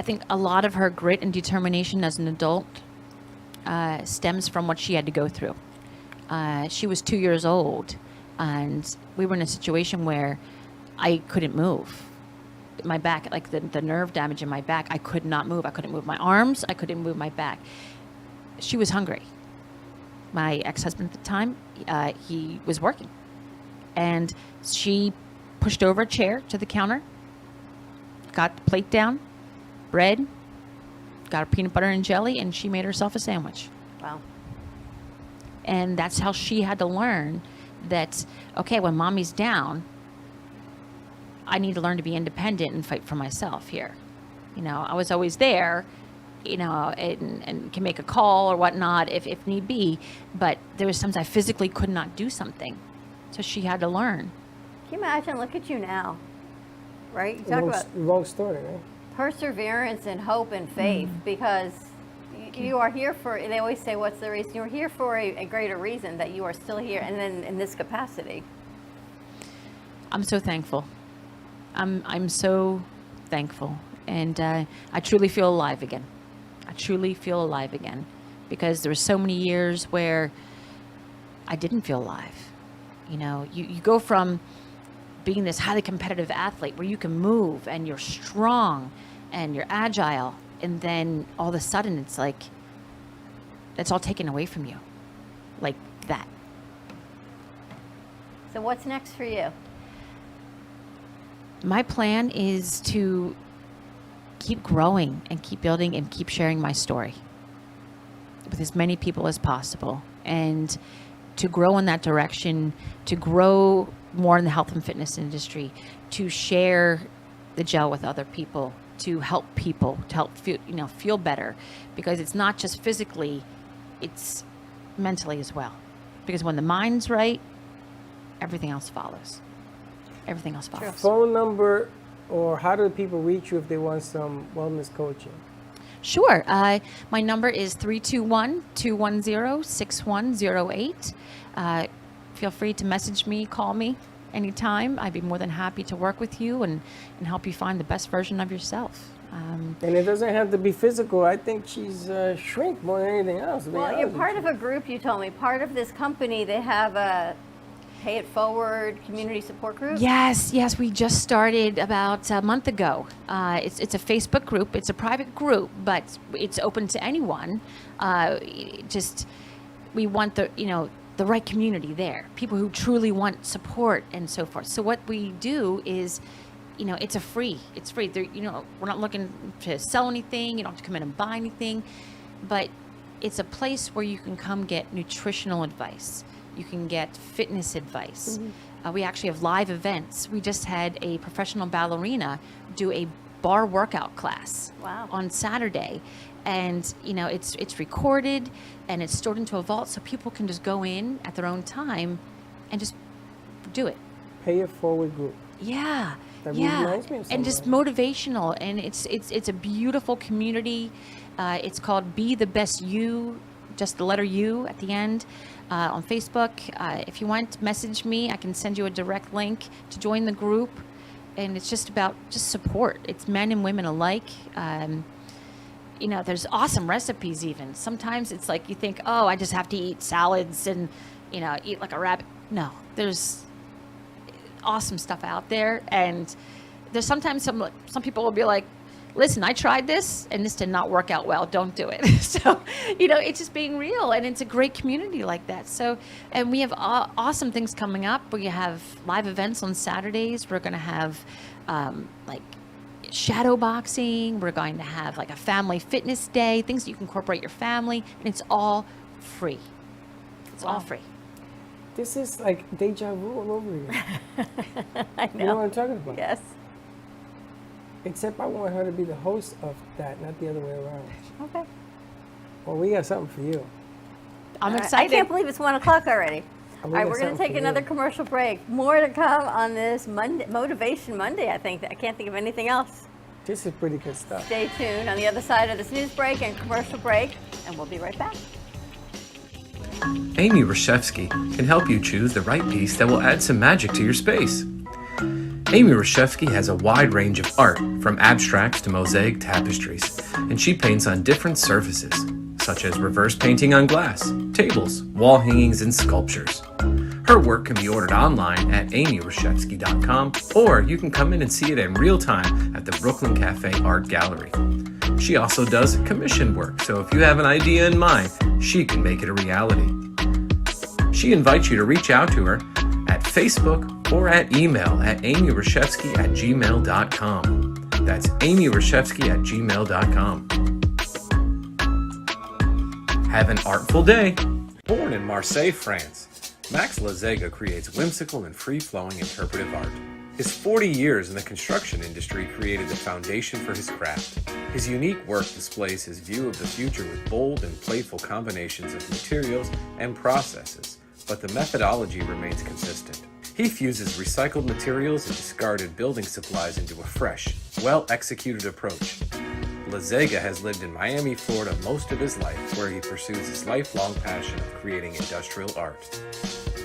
think a lot of her grit and determination as an adult stems from what she had to go through. She was 2 years old, and we were in a situation where I couldn't move. My back, like the nerve damage in my back, I could not move. I couldn't move my arms. I couldn't move my back. She was hungry. My ex-husband at the time, he was working. And she pushed over a chair to the counter, got the plate down, bread, got her peanut butter and jelly, and she made herself a sandwich. Wow. And that's how she had to learn that, okay, when mommy's down, I need to learn to be independent and fight for myself here. You know, I was always there, you know, and can make a call or whatnot if need be, but there was times I physically could not do something. So she had to learn. Can you imagine? Look at you now, right? You talk about Wrong story, right? perseverance and hope and faith, because you are here for, they always say, what's the reason? You're here for a greater reason, that you are still here, and then in this capacity. I'm so thankful. I'm so thankful, and I truly feel alive again. I truly feel alive again, because there were so many years where I didn't feel alive. You know, you go from being this highly competitive athlete where you can move and you're strong and you're agile, and then all of a sudden it's like that's all taken away from you, like that. So what's next for you? My plan is to keep growing and keep building and keep sharing my story with as many people as possible, and to grow in that direction, to grow more in the health and fitness industry, to share the gel with other people, to help people, to help feel better, because it's not just physically, it's mentally as well. Because when the mind's right, everything else follows. Everything else follows. Phone number, or how do people reach you if they want some wellness coaching? Sure. My number is 321-210-6108. Feel free to message me, call me anytime. I'd be more than happy to work with you and help you find the best version of yourself. And it doesn't have to be physical. I think she's shrink more than anything else. Well, you're part of a group, you told me. Part of this company, they have a Pay It Forward community support group? Yes, we just started about a month ago. It's a Facebook group. It's a private group, but it's open to anyone. We want the right community there, people who truly want support and so forth. So what we do is, it's free. We're not looking to sell anything. You don't have to come in and buy anything, but it's a place where you can come get nutritional advice. You can get fitness advice. Mm-hmm. We actually have live events. We just had a professional ballerina do a bar workout class on Saturday. And, it's recorded and it's stored into a vault, so people can just go in at their own time and just do it. Pay It Forward group. Yeah. That reminds me of and just motivational. And it's a beautiful community. It's called Be the Best You, just the letter U at the end. On Facebook. If you want, message me. I can send you a direct link to join the group. And it's just about support. It's men and women alike. There's awesome recipes even. Sometimes it's like you think, oh, I just have to eat salads and, eat like a rabbit. No, there's awesome stuff out there. And there's sometimes some people will be like, listen, I tried this and this did not work out well. Don't do it. So, it's just being real, and it's a great community like that. So, and we have awesome things coming up. We have live events on Saturdays. We're going to have shadow boxing. We're going to have a family fitness day, things that you can incorporate your family, and it's all free. It's all free. This is like deja vu all over again. I know. You know what I'm talking about? Yes. Except I want her to be the host of that, not the other way around. Okay. Well, we got something for you. I'm excited. I can't believe it's 1 o'clock already. All right, we're going to take another commercial break. More to come on this Motivation Monday, I think. I can't think of anything else. This is pretty good stuff. Stay tuned on the other side of this news break and commercial break, and we'll be right back. Amy Reshevsky can help you choose the right piece that will add some magic to your space. Amy Reshevsky has a wide range of art, from abstracts to mosaic tapestries, and she paints on different surfaces. such as reverse painting on glass, tables, wall hangings, and sculptures. Her work can be ordered online at amyrashevsky.com, or you can come in and see it in real time at the Brooklyn Cafe Art Gallery. She also does commission work, so if you have an idea in mind, she can make it a reality. She invites you to reach out to her at Facebook or at email at amyrashevsky@gmail.com. That's amyrashevsky@gmail.com. Have an artful day. Born in Marseille, France, Max Lazega creates whimsical and free-flowing interpretive art. His 40 years in the construction industry created the foundation for his craft. His unique work displays his view of the future with bold and playful combinations of materials and processes, but the methodology remains consistent. He fuses recycled materials and discarded building supplies into a fresh, well-executed approach. Lazega has lived in Miami, Florida most of his life, where he pursues his lifelong passion of creating industrial art.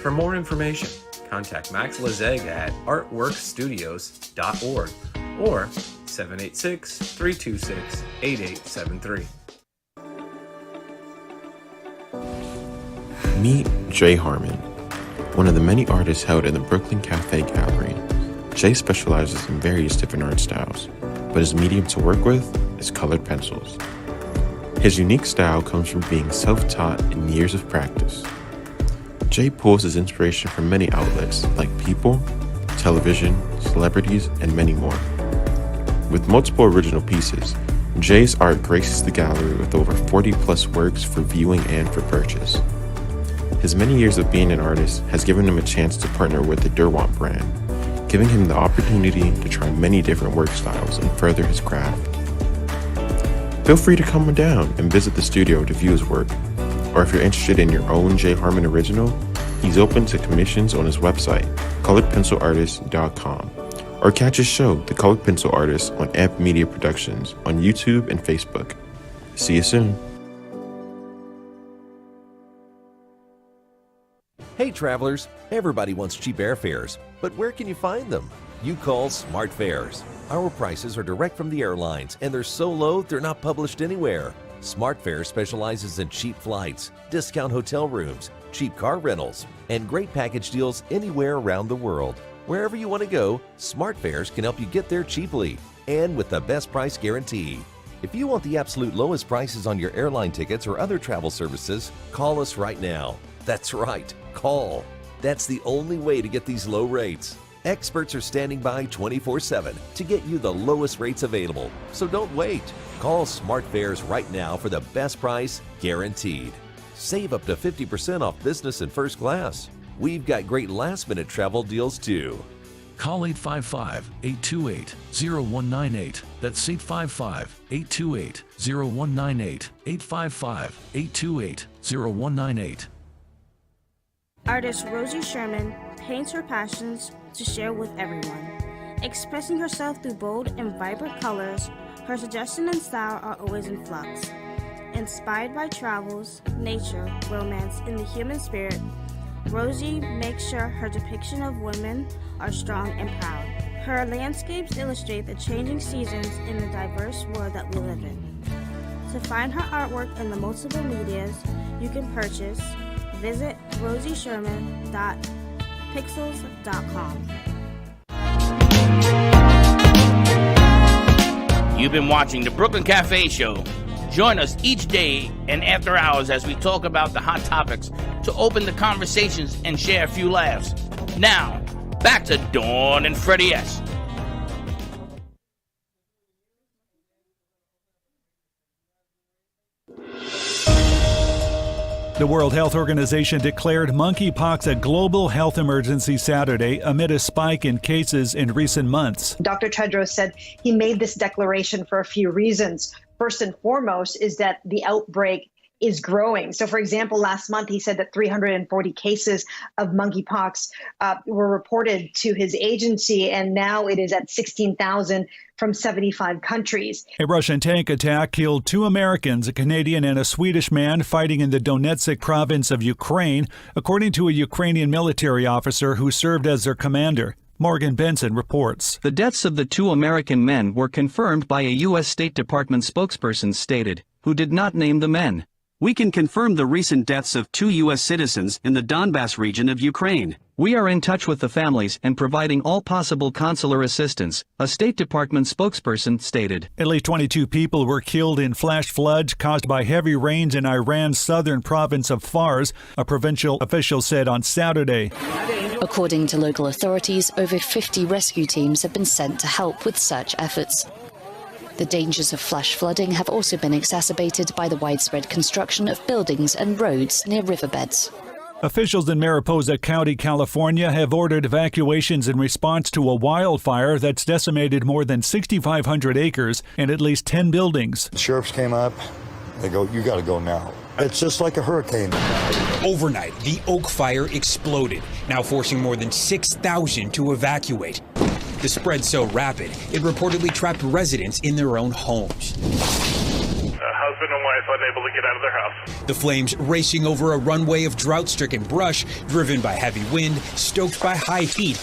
For more information, contact Max Lazega at artworkstudios.org or 786-326-8873. Meet Jay Harmon, one of the many artists held in the Brooklyn Cafe Gallery. Jay specializes in various different art styles, but his medium to work with is colored pencils. His unique style comes from being self-taught and years of practice. Jay pulls his inspiration from many outlets like people, television, celebrities, and many more. With multiple original pieces, Jay's art graces the gallery with over 40 plus works for viewing and for purchase. His many years of being an artist has given him a chance to partner with the Derwent brand, giving him the opportunity to try many different work styles and further his craft. Feel free to come down and visit the studio to view his work, or if you're interested in your own Jay Harmon original, he's open to commissions on his website, coloredpencilartist.com, or catch his show, The Colored Pencil Artist, on Amp Media Productions on YouTube and Facebook. See you soon. Hey travelers, everybody wants cheap airfares, but where can you find them? You call Smart Fares. Our prices are direct from the airlines and they're so low they're not published anywhere. Smart Fares specializes in cheap flights, discount hotel rooms, cheap car rentals, and great package deals anywhere around the world. Wherever you want to go, Smart Fares can help you get there cheaply and with the best price guarantee. If you want the absolute lowest prices on your airline tickets or other travel services, call us right now. That's right, call. That's the only way to get these low rates. Experts are standing by 24/7 to get you the lowest rates available, so don't wait. Call Smart Fares right now for the best price guaranteed. Save up to 50% off business and first class. We've got great last-minute travel deals too. Call 855-828-0198. That's 855-828-0198. 855-828-0198. Artist Rosie Sherman paints her passions to share with everyone. Expressing herself through bold and vibrant colors, her suggestion and style are always in flux. Inspired by travels, nature, romance, and the human spirit, Rosie makes sure her depiction of women are strong and proud. Her landscapes illustrate the changing seasons in the diverse world that we live in. To find her artwork in the multiple medias you can purchase, visit rosiesherman.pixels.com. You've been watching the Brooklyn Cafe Show. Join us each day and after hours as we talk about the hot topics to open the conversations and share a few laughs. Now, back to Dawn and Freddie S. The World Health Organization declared monkeypox a global health emergency Saturday amid a spike in cases in recent months. Dr. Tedros said he made this declaration for a few reasons. First and foremost is that the outbreak is growing. So, for example, last month he said that 340 cases of monkeypox were reported to his agency, and now it is at 16,000 from 75 countries. A Russian tank attack killed 2 Americans, a Canadian and a Swedish man fighting in the Donetsk province of Ukraine, according to a Ukrainian military officer who served as their commander. Morgan Benson reports. The deaths of the 2 American men were confirmed by a U.S. State Department spokesperson stated, who did not name the men. We can confirm the recent deaths of 2 U.S. citizens in the Donbass region of Ukraine. We are in touch with the families and providing all possible consular assistance, a State Department spokesperson stated. At least 22 people were killed in flash floods caused by heavy rains in Iran's southern province of Fars, a provincial official said on Saturday. According to local authorities, over 50 rescue teams have been sent to help with search efforts. The dangers of flash flooding have also been exacerbated by the widespread construction of buildings and roads near riverbeds. Officials in Mariposa County, California, have ordered evacuations in response to a wildfire that's decimated more than 6,500 acres and at least 10 buildings. The sheriffs came up. They go, "You got to go now." It's just like a hurricane. Overnight, the Oak Fire exploded, now forcing more than 6,000 to evacuate. The spread so rapid, it reportedly trapped residents in their own homes. Husband and wife unable to get out of their house. The flames racing over a runway of drought-stricken brush, driven by heavy wind, stoked by high heat.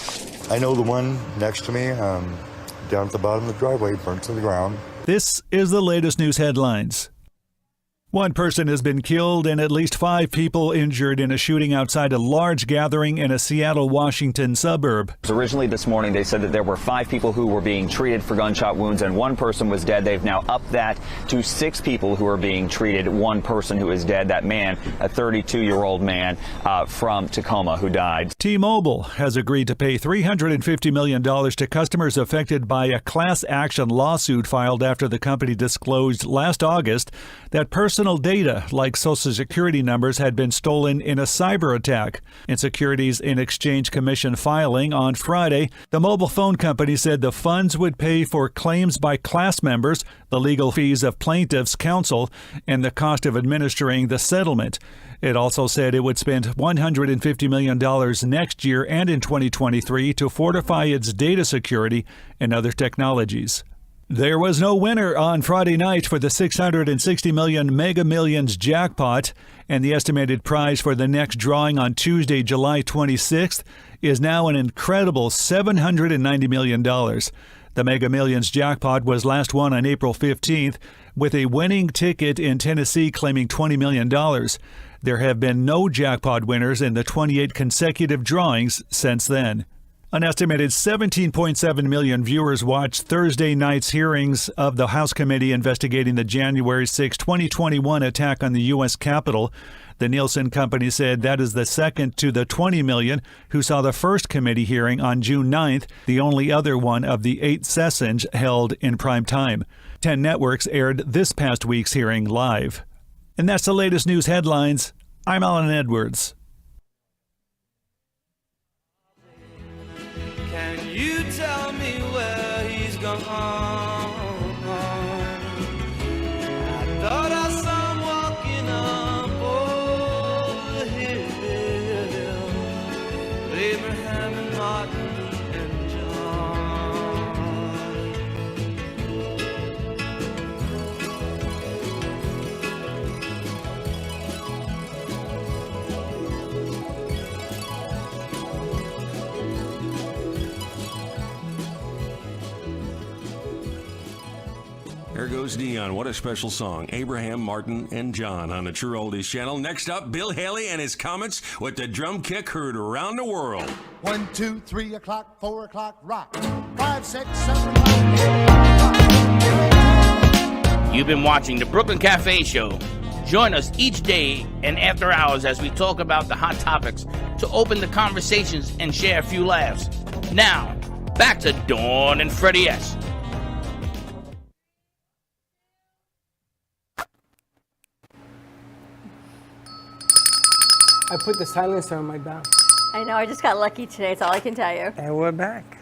I know the one next to me, down at the bottom of the driveway, burnt to the ground. This is the latest news headlines. One person has been killed and at least 5 people injured in a shooting outside a large gathering in a Seattle, Washington suburb. Originally this morning, they said that there were 5 people who were being treated for gunshot wounds and 1 person was dead. They've now upped that to 6 people who are being treated. 1 person who is dead, that man, a 32-year-old man from Tacoma who died. T-Mobile has agreed to pay $350 million to customers affected by a class action lawsuit filed after the company disclosed last August that personal data like Social Security numbers had been stolen in a cyber attack. In Securities and Exchange Commission filing on Friday, the mobile phone company said the funds would pay for claims by class members, the legal fees of plaintiffs' counsel, and the cost of administering the settlement. It also said it would spend $150 million next year and in 2023 to fortify its data security and other technologies. There was no winner on Friday night for the $660 million Mega Millions jackpot, and the estimated prize for the next drawing on Tuesday, July 26th, is now an incredible $790 million. The Mega Millions jackpot was last won on April 15th, with a winning ticket in Tennessee claiming $20 million. There have been no jackpot winners in the 28 consecutive drawings since then. An estimated 17.7 million viewers watched Thursday night's hearings of the House committee investigating the January 6, 2021 attack on the U.S. Capitol. The Nielsen company said that is the second to the 20 million who saw the first committee hearing on June 9th, the only other one of the 8 sessions held in prime time. 10 networks aired this past week's hearing live. And that's the latest news headlines. I'm Alan Edwards. Can you tell me where he's gone? I thought I saw him walking up over the hill with Abraham and Martin and There goes Neon. What a special song. Abraham, Martin, and John on the True Oldies channel. Next up, Bill Haley and his Comets with the drum kick heard around the world. 1, 2, 3 o'clock, 4 o'clock, rock. 5, 6, 7, 8. You've been watching the Brooklyn Cafe Show. Join us each day and after hours as we talk about the hot topics to open the conversations and share a few laughs. Now, back to Dawn and Freddie S. I put the silencer on my back. I know, I just got lucky today, that's all I can tell you. And we're back.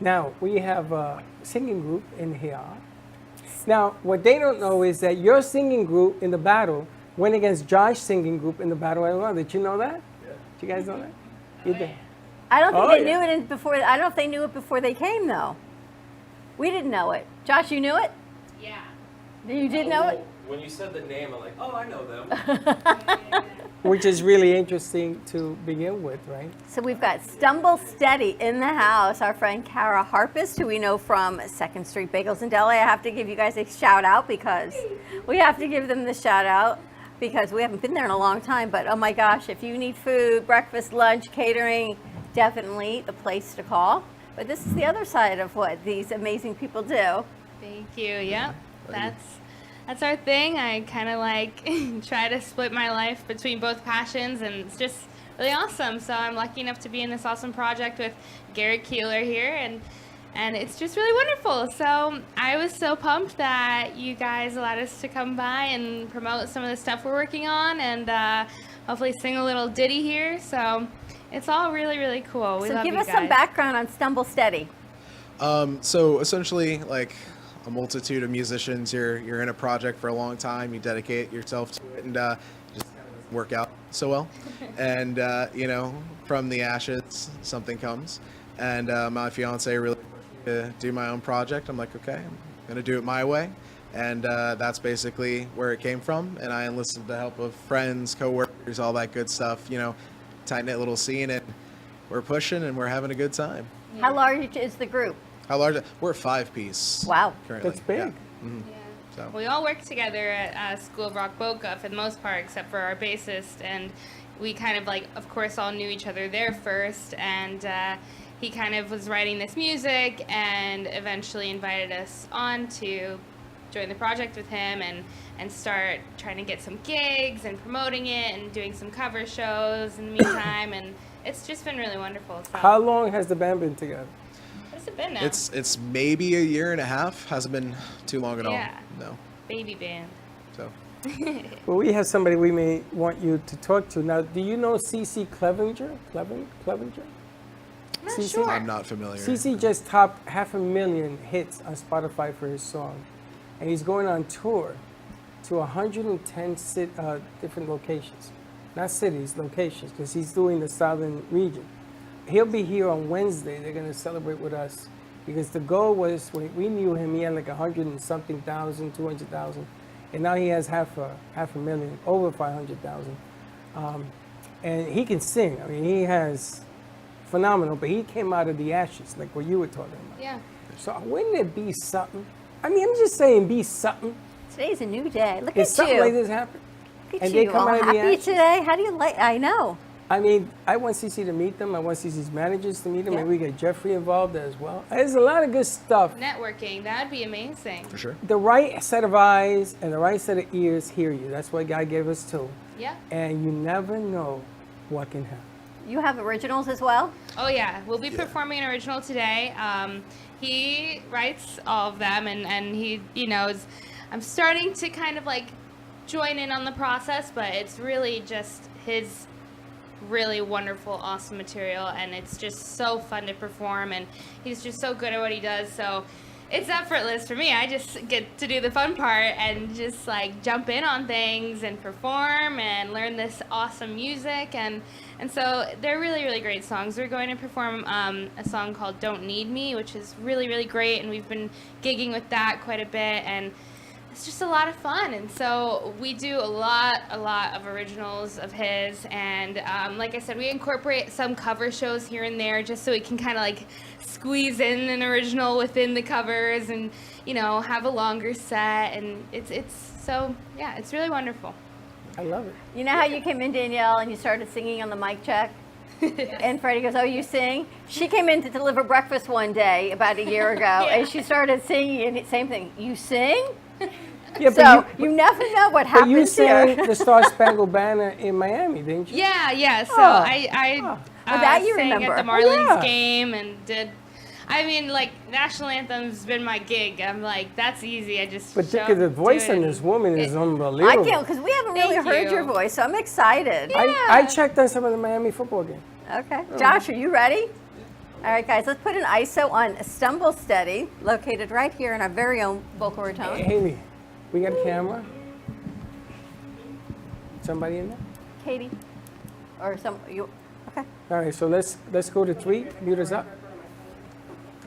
Now, we have a singing group in here. Now, what they don't know is that your singing group in the battle went against Josh's singing group in the battle. I don't know. Did you know that? Yeah. Did you guys know that? You did. I don't think they knew it before. I don't know if they knew it before they came, though. We didn't know it. Josh, you knew it? Yeah. You did know it? When you said the name, I'm like, oh, I know them. Which is really interesting to begin with, right? So we've got Stumble Steady in the house. Our friend Kara Harpist, who we know from 2nd Street Bagels in Delray. I have to give you guys a shout out because we have to give them the shout out. because we haven't been there in a long time. But oh my gosh, if you need food, breakfast, lunch, catering, definitely the place to call. But this is the other side of what these amazing people do. Thank you. Yep, that's our thing. I kind of like try to split my life between both passions, and it's just really awesome. So I'm lucky enough to be in this awesome project with Garrett Keeler here, and it's just really wonderful. So I was so pumped that you guys allowed us to come by and promote some of the stuff we're working on, and hopefully sing a little ditty here. So it's all really, really cool. We So love give you us guys. some background on Stumble Steady. So essentially, like a multitude of musicians, you're in a project for a long time, you dedicate yourself to it, and just work out so well. And you know, from the ashes, something comes. And my fiance really pushed me to do my own project. I'm like, okay, I'm gonna do it my way. And that's basically where it came from. And I enlisted the help of friends, coworkers, all that good stuff. You know, tight-knit little scene, and we're pushing and we're having a good time. How large is the group? How large? We're a 5-piece. Wow. Currently. That's big. Yeah. Mhm. So. We all work together at School of Rock Boca for the most part, except for our bassist, and we kind of like, of course, all knew each other there first, and he kind of was writing this music and eventually invited us on to join the project with him and start trying to get some gigs and promoting it and doing some cover shows in the meantime, and it's just been really wonderful. So. How long has the band been together? What's it been now? It's maybe a year and a half. Hasn't been too long at all. No. Baby band. So. Well, we have somebody we may want you to talk to. Now, do you know CC Clevenger? Clevenger? I'm not sure. I'm not familiar. CC just topped 500,000 hits on Spotify for his song. And he's going on tour to 110 different locations. Not cities, locations, because he's doing the southern region. He'll be here on Wednesday. They're going to celebrate with us. Because the goal was, when we knew him, he had like 100 and something thousand, 200,000. And now he has half a million, over 500,000. And he can sing. I mean, he has phenomenal, but he came out of the ashes, like what you were talking about. Yeah. So wouldn't it be something? I mean, I'm just saying, be something. Today's a new day. Look If at something you. like this happen, Look at and you. they come All out of the happy ashes. today. How do you like? I know. I mean, I want CC to meet them. I want CC's managers to meet them. Yeah. Maybe we get Jeffrey involved as well. There's a lot of good stuff. Networking, that'd be amazing. For sure. The right set of eyes and the right set of ears hear you. That's what God gave us too. Yeah. And you never know what can happen. You have originals as well? Oh yeah, we'll be performing an original today. He writes all of them, and he, you know, I'm starting to kind of like join in on the process, but it's really just his really wonderful, awesome material, and it's just so fun to perform, and he's just so good at what he does, so it's effortless for me. I just get to do the fun part and just like jump in on things and perform and learn this awesome music, and so they're really, really great songs. We're going to perform a song called Don't Need Me, which is really, really great, and we've been gigging with that quite a bit, and it's just a lot of fun. And so we do a lot of originals of his, and like I said, we incorporate some cover shows here and there just so we can kind of like squeeze in an original within the covers, and you know, have a longer set, and it's so yeah, it's really wonderful. I love it. You know how you came in, Danielle, and you started singing on the mic check? And Freddie goes, oh, you sing? She came in to deliver breakfast one day about a year ago, and she started singing, and same thing, you sing? Yeah, So you never know what But happens you sang here. the Star Spangled Banner in Miami, didn't you? Yeah. So Oh. I that you sang remember. at the Oh, Marlins yeah. game and did. I mean, like, national anthem's been my gig. I'm like, that's easy. I just But show look at the up, voice do it. on this woman is I unbelievable. can't, because we haven't really Thank heard you. your voice, so I'm excited. I checked on some of the Miami football games. Okay. Josh, are you ready? All right, guys, let's put an ISO on Stumble Steady, located right here in our very own Boca Raton. Haley, we got a camera. Somebody in there? Katie? Or some, you, okay. All right, so let's go to 3. Mute us up.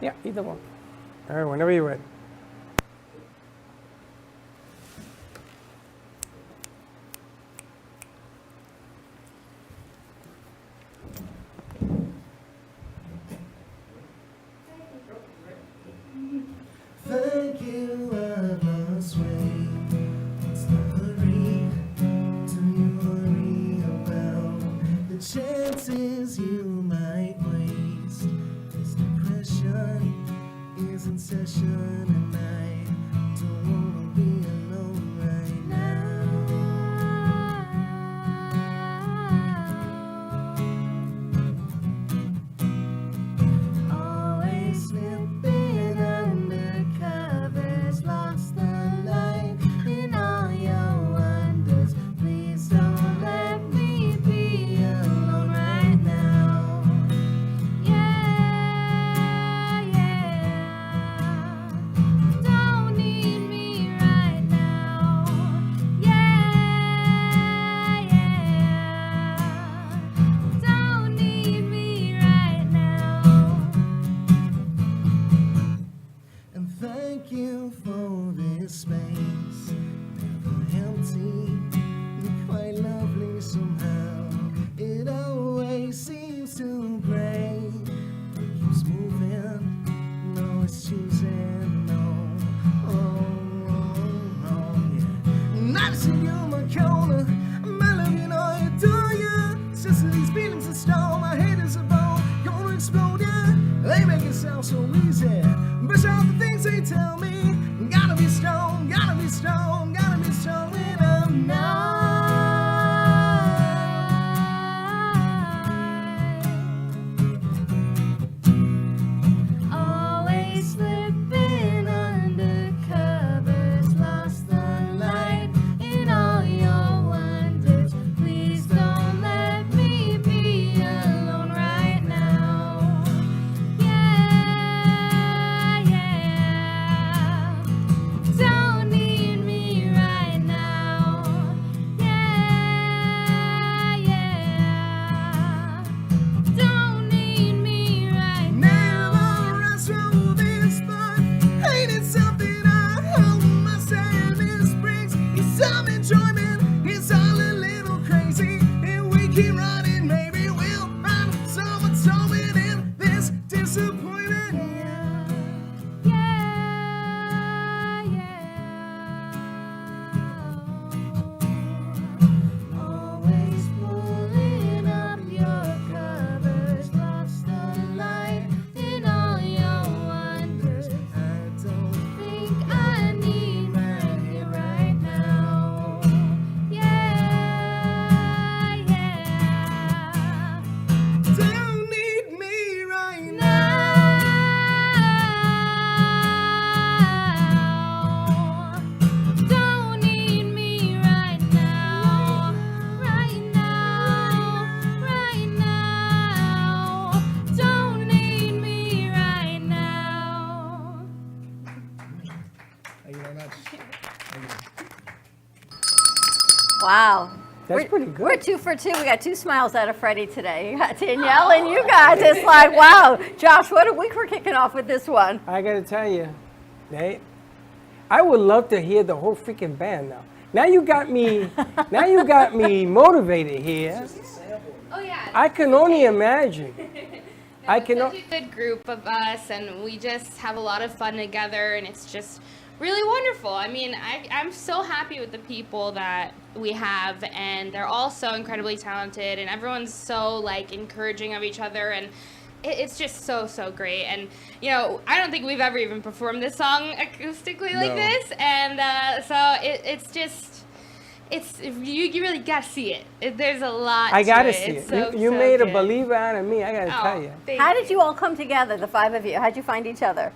Yeah, either one. All right, whenever you're ready. Thank you, I must wait. It's not the read. Thank you for this space, never empty, quite lovely somehow. It always seems to break, but keeps moving, no it's choosing, no, yeah. Not to you, my corner, my love, you know I adore you. It's just these feelings that stall, my head is a bone, gonna explode, yeah. They make it sound so easy. But all the things they tell me, gotta be strong, gotta be strong, gotta be strong enough now. Always slipping under covers, lost the light in all your wonders. Please don't let me be alone right now. Don't need me right now. Don't need me right now. Never rush through this, but ain't it something I hope my sadness brings? It's some enjoyment, it's all a little crazy. If we keep running, maybe we'll find some atonement in this disappointment. Always pulling up your covers, lost the light in all your wonders. I don't think I need you right now. Don't need me right now. Don't need me right now. Right now. Right now. Don't need me right now. Thank you very much. Wow. That's pretty good. We're 2 for 2. We got 2 smiles out of Freddie today. You got Danielle and you guys. It's like, wow. Josh, what a week we're kicking off with this one. I gotta tell you, Nate, I would love to hear the whole freaking band now. Now you got me motivated here. Oh yeah. I can only imagine. I can. Such a good group of us, and we just have a lot of fun together, and it's just really wonderful. I mean, I'm so happy with the people that we have, and they're all so incredibly talented, and everyone's so like encouraging of each other, and it's just so great. And you know, I don't think we've ever even performed this song acoustically like this, and so it's just. You really got to see it. There's a lot. I gotta to see It's it. So, You so made good. a believer out of me. I gotta tell you. How did you all come together, the 5 of you? How'd you find each other?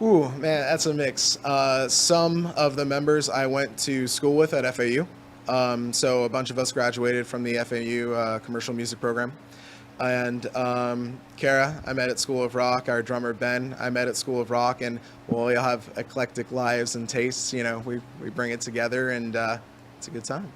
Ooh, man, that's a mix. Some of the members I went to school with at FAU. So a bunch of us graduated from the FAU commercial music program. And Kara, I met at School of Rock. Our drummer, Ben, I met at School of Rock. And well, we all have eclectic lives and tastes. You know, we bring it together, and it's a good time.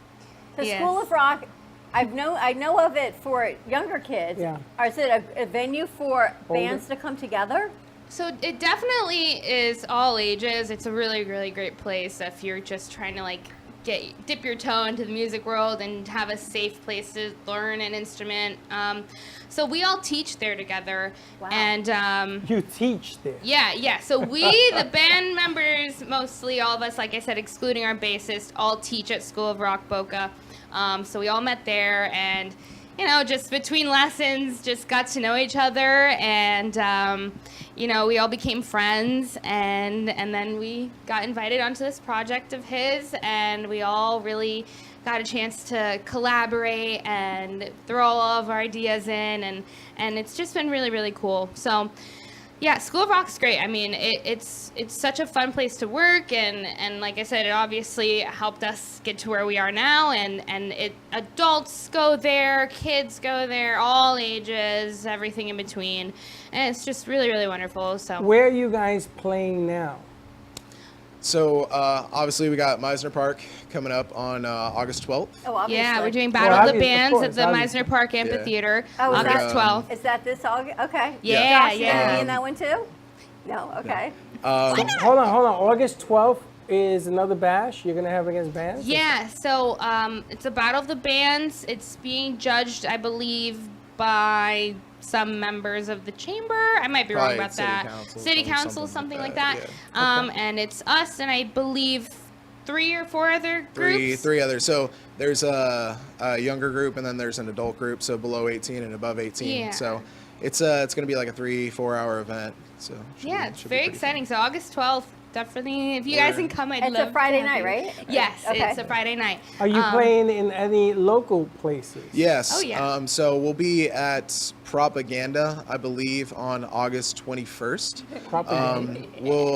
The School of Rock, I know of it for younger kids. Yeah. Or is it a venue for Older. bands to come together? So it definitely is all ages. It's a really great place if you're just trying to like dip your toe into the music world and have a safe place to learn an instrument. So we all teach there together. Wow. And you teach there. Yeah. So we, the band members, mostly all of us, like I said, excluding our bassist, all teach at School of Rock Boca. So we all met there, and you know, just between lessons, just got to know each other, and you know, we all became friends, and then we got invited onto this project of his, and we all really got a chance to collaborate and throw all of our ideas in, and it's just been really cool. So yeah, School of Rock's great. I mean, it's such a fun place to work, and like I said, it obviously helped us get to where we are now, and adults go there, kids go there, all ages, everything in between, and it's just really wonderful. So Where are you guys playing now? So obviously we got Meisner Park coming up on August 12th. Oh, obviously. yeah, we're doing Battle of the Bands at the Meisner Park Yeah. Amphitheater, Oh, is August that- 12th. Is that this August? Okay. Yeah, Josh, you yeah. gonna be in that one too? No, okay. Hold on. August 12th is another bash you're gonna have against bands? Yeah, so it's a battle of the bands. It's being judged, I believe, by some members of the chamber. I might be wrong Probably about that. City council, something like that. yeah. And it's us and I believe 3 or 4 other groups. Three others. So there's a younger group and then there's an adult group, so below 18 and above 18. Yeah. So it's going to be like a 3-4 hour event. So Yeah, it's very exciting. So August 12th, definitely, if you guys can come, I'd love It's a Friday to have night, you. right? Yes, Okay. it's a Friday night. Are you playing in any local places? Yes. Oh, yeah. So we'll be at Propaganda, I believe, on August 21st. Propaganda.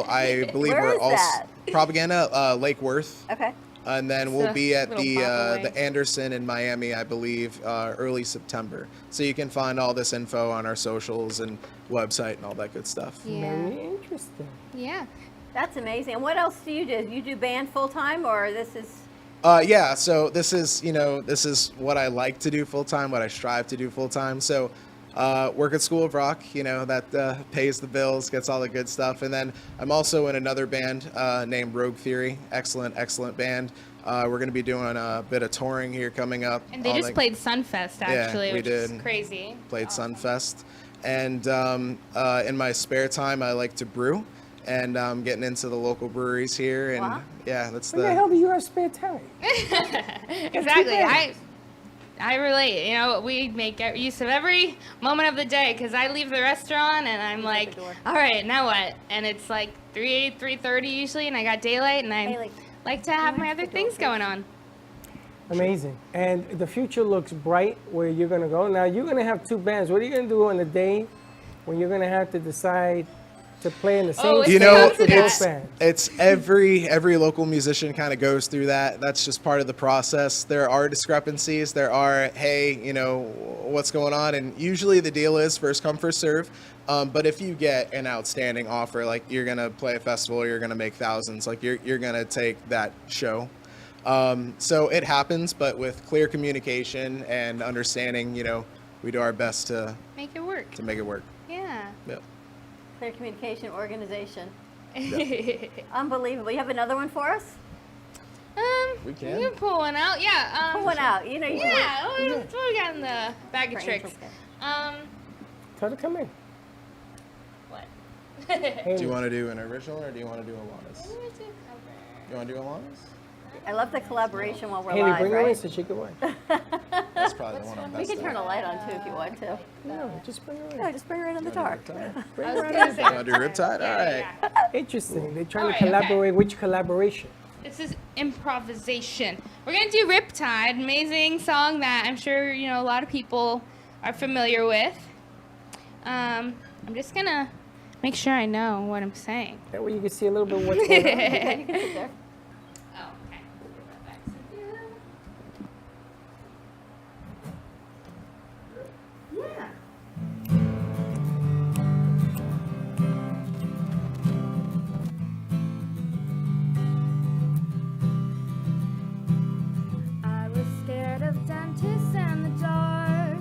I believe Where we're is also that? Propaganda, Lake Worth. Okay. And then Just we'll a be at little the pop away. Anderson in Miami, I believe, early September. So you can find all this info on our socials and website and all that good stuff. Very interesting. Yeah. That's amazing. And what else do? You do band full time, or this is? Yeah, so this is what I like to do full time, what I strive to do full time. So work at School of Rock, that pays the bills, gets all the good stuff. And then I'm also in another band named Rogue Theory. Excellent band. We're going to be doing a bit of touring here coming up. And they just played Sunfest, actually, we which is did. crazy. Played Sunfest. And in my spare time, I like to brew. And I'm getting into the local breweries here. And Wow. yeah, that's When the hell do you have spare time? Exactly. I relate. We make use of every moment of the day because I leave the restaurant and I'm like, all right, now what? And it's like 3:30 usually, and I got daylight, and I like to have my other things going on. Amazing. And the future looks bright where you're going to go. Now, you're going to have 2 bands. What are you going to do on the day when you're going to have to decide to play in the same stage with both bands? It's every local musician kind of goes through that. That's just part of the process. There are discrepancies. There are, hey, what's going on? And usually the deal is first come, first serve. But if you get an outstanding offer, like you're going to play a festival, you're going to make thousands, like you're going to take that show. So it happens, but with clear communication and understanding, we do our best to make it work. Yeah. Yep. Clear communication, organization. Yeah. Unbelievable. You have another one for us? We You can pull one out. Yeah. Pull one out. Yeah. What we got in the bag of tricks? Tell her to come in. What? Do you want to do an original or do you want to do Alana's? You want to do Alana's? I love the collaboration while we're Haley, live, bring her in right? so she can win. That's probably the one I'm We best can turn a light on too if you want to. No, just bring her in. No, just bring her in the dark. Bring I her was right gonna in. say- You want to do Riptide? All right. Interesting. They're trying Alright, to collaborate. Which collaboration? This is improvisation. We're gonna do Riptide, amazing song that I'm sure a lot of people are familiar with. I'm just gonna make sure I know what I'm saying. That way you can see a little bit of what's going on. Okay, you can sit there. Oh, okay. Yeah. I was scared of dentists and the dark.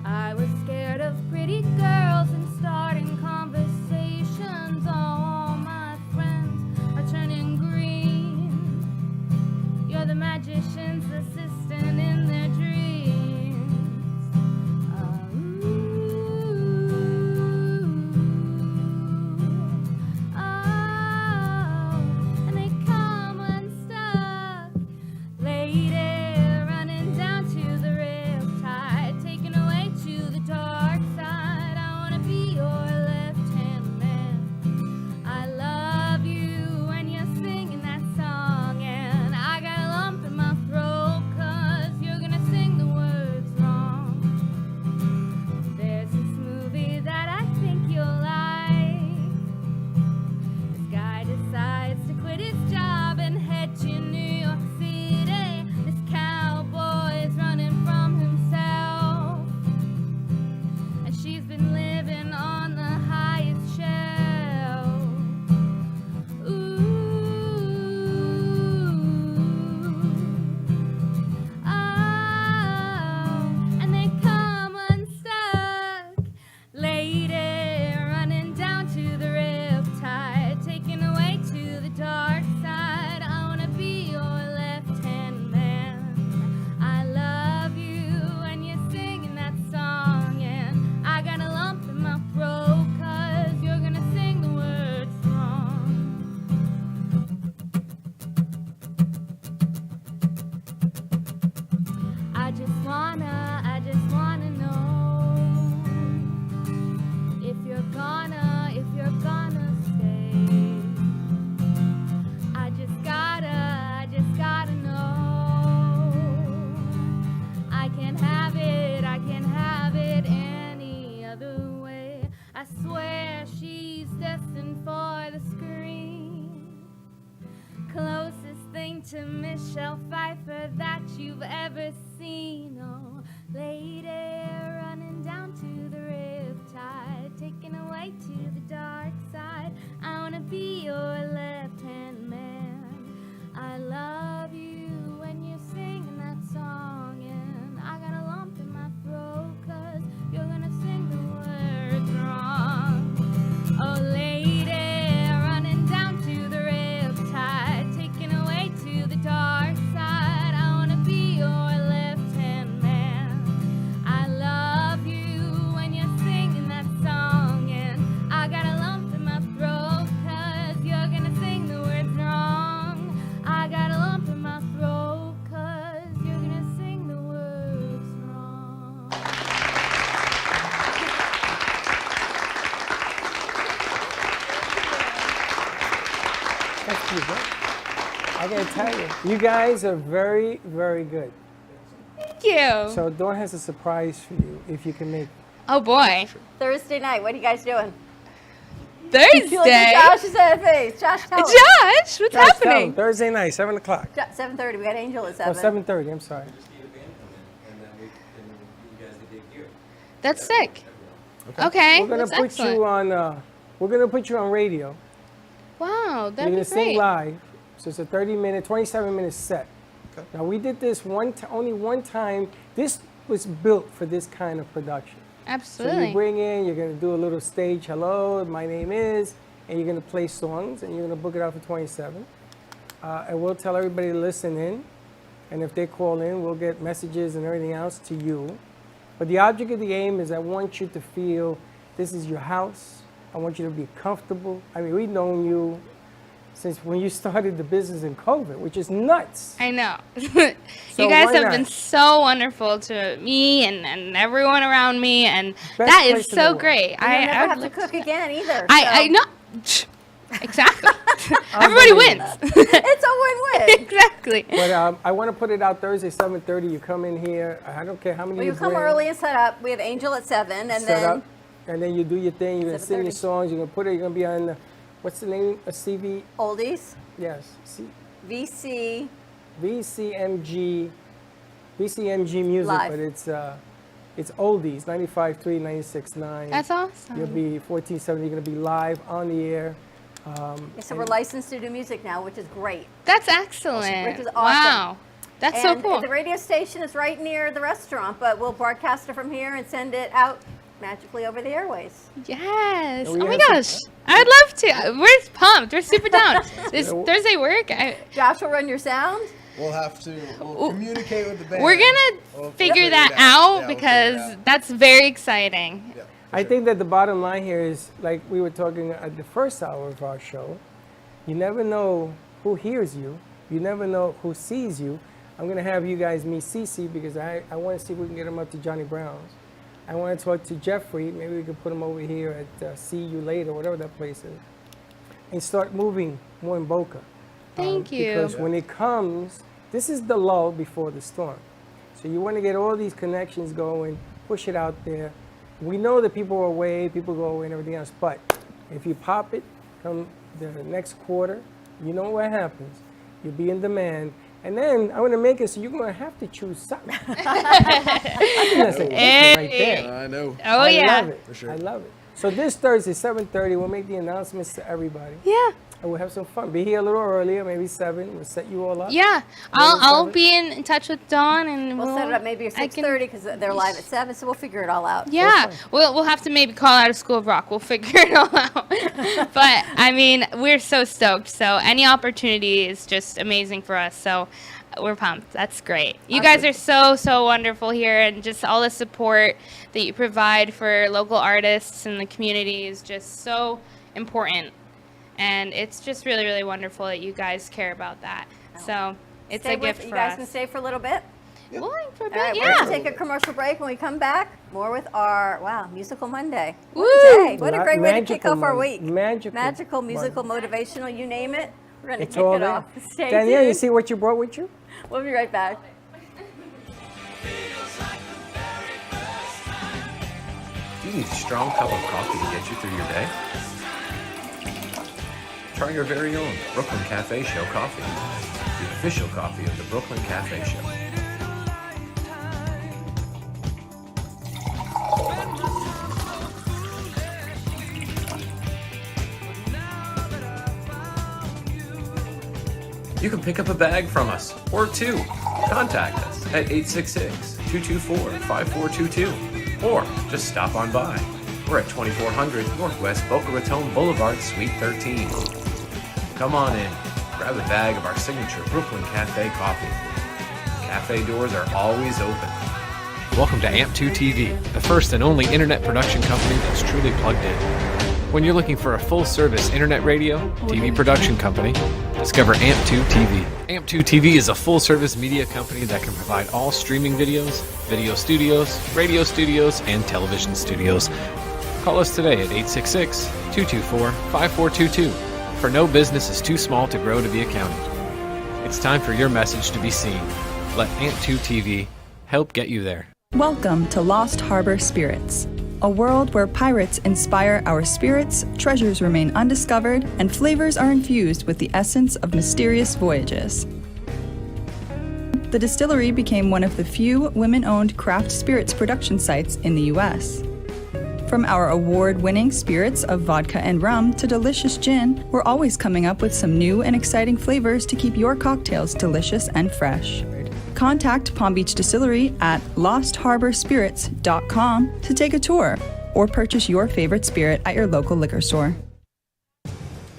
I was scared of pretty girls and starting conversations. All my friends are to Michelle Pfeiffer that you've ever seen. Oh, lady, running down to the riptide, taken away to the dark side. I wanna be your left-hand man. I love you when you're singing that song, and I got a lump in my throat 'cause you're gonna sing the words wrong. Oh, lady, running down to the riptide, taken away to the dark side. I wanna be your left-hand man. I love you when you're singing that song, and I got a lump in my throat 'cause you're gonna sing the words wrong. I got a lump in my throat 'cause you're gonna sing the words wrong. That's pretty good. I gotta tell you, you guys are very, very good. Thank you. So Dawn has a surprise for you if you can make it. Oh boy. Thursday night, what are you guys doing? Thursday? Look at Josh's face. Josh, tell us. Josh, what's Josh, tell happening? him, Thursday night, 7 o'clock. 7:30. We got Angel at Oh, 7. 7:30, I'm sorry. That's sick. Okay. We're gonna that's put excellent. you on. We're gonna put you on radio. Wow, You're that'd gonna be sing great. live. So it's a 27-minute set. Now we did this only one time. This was built for this kind of production. So Absolutely. you bring in, you're gonna do a little stage, hello, my name is, and you're gonna play songs, and you're gonna book it out for 27. And we'll tell everybody to listen in, and if they call in, we'll get messages and everything else to you. But the object of the game is I want you to feel this is your house. I want you to be comfortable. I mean, we've known you since when you started the business in COVID, which is nuts. I know. So You guys why have not? been so wonderful to me and everyone around me, and Best that place is in the so world. great. And you'll never I'd have to love cook again either. I know. Exactly. Everybody wins. It's a win-win. Exactly. But I want to put it out Thursday, 7:30. You come in here. I don't care how many Well, you you come bring. early and set up. We have Angel at 7, and Set then up, and then you do your thing. You're gonna sing your 7:30. songs. You're gonna put it. You're gonna be on. What's the name? A CV. oldies, Yes. VC, VCMG music, Live. but it's oldies. 95.3, 96.9. That's awesome. You'll be 1470. You're gonna be live on the air. So we're licensed to do music now, which is great. That's excellent. Which is awesome. Wow. That's so And cool. the radio station is right near the restaurant, but we'll broadcast it from here and send it out magically over the airways. Yes. And we Oh my have some- gosh. I'd love to. We're pumped. We're super down. This Thursday work. Josh will run your sound. We'll have to communicate with the band. We're gonna We'll figure that it out Yeah, we'll figure it because out. that's very exciting. Yeah. I think that the bottom line here is, like we were talking at the first hour of our show, you never know who hears you. You never know who sees you. I'm going to have you guys meet Cece because I want to see if we can get him up to Johnny Brown's. I want to talk to Jeffrey. Maybe we can put him over here at See You Later, whatever that place is, and start moving more in Boca. Thank you. Because when it comes, this is the lull before the storm. So you want to get all these connections going, push it out there. We know that people are away, people go away and everything else, but if you pop it come the next quarter, you know what happens. You'll be in demand. And then I want to make it so you're going to have to choose something. I think that's a Hey. right there. I know. Oh I yeah. love it. For sure. I love it. So this Thursday, 7:30, we'll make the announcements to everybody. Yeah. And we'll have some fun. Be here a little earlier, maybe 7. We'll set you all up. Yeah. Maybe I'll 7. be in touch with Dawn and We'll set it up maybe at I can- 6:30 because they're live at 7, so we'll figure it all out. Yeah, we'll have to maybe call out of School of Rock. We'll figure it all out. But I mean, we're so stoked. So any opportunity is just amazing for us. So we're pumped. That's great. You guys are so wonderful here, and just all the support that you provide for local artists and the community is just so important. And it's just really wonderful that you guys care about that. So it's Stay a with- gift You for guys us. can stay for a little bit. Well, for a All right, bit, we're yeah. going to take a commercial break. When we come back, more with our, Musical Monday. Woo! What a day. What a great way to kick Magical off our Monday. week. Magical musical, motivational, you name it. We're going to It's kick all it there. off. Stay Danielle, you tuned. see what you brought with you? We'll be right back. Do you need a strong cup of coffee to get you through your day? try your very own Brooklyn Cafe Show coffee, the official coffee of the Brooklyn Cafe Show. You can pick up a bag from us, or two. Contact us at 866-224-5422, or just stop on by. We're at 2400 Northwest Boca Raton Boulevard, Suite 13. Come on in, grab a bag of our signature Brooklyn Cafe coffee. Cafe doors are always open. Welcome to AMP2 TV, the first and only internet production company that's truly plugged in. When you're looking for a full-service internet radio, TV production company, discover AMP2 TV. AMP2 TV is a full-service media company that can provide all streaming videos, video studios, radio studios, and television studios. Call us today at 866-224-5422, for no business is too small to grow to be accounted. It's time for your message to be seen. Let AMP2 TV help get you there. Welcome to Lost Harbor Spirits, a world where pirates inspire our spirits, treasures remain undiscovered, and flavors are infused with the essence of mysterious voyages. The distillery became one of the few women-owned craft spirits production sites in the U.S. From our award-winning spirits of vodka and rum to delicious gin, we're always coming up with some new and exciting flavors to keep your cocktails delicious and fresh. Contact Palm Beach Distillery at lostharborspirits.com to take a tour or purchase your favorite spirit at your local liquor store.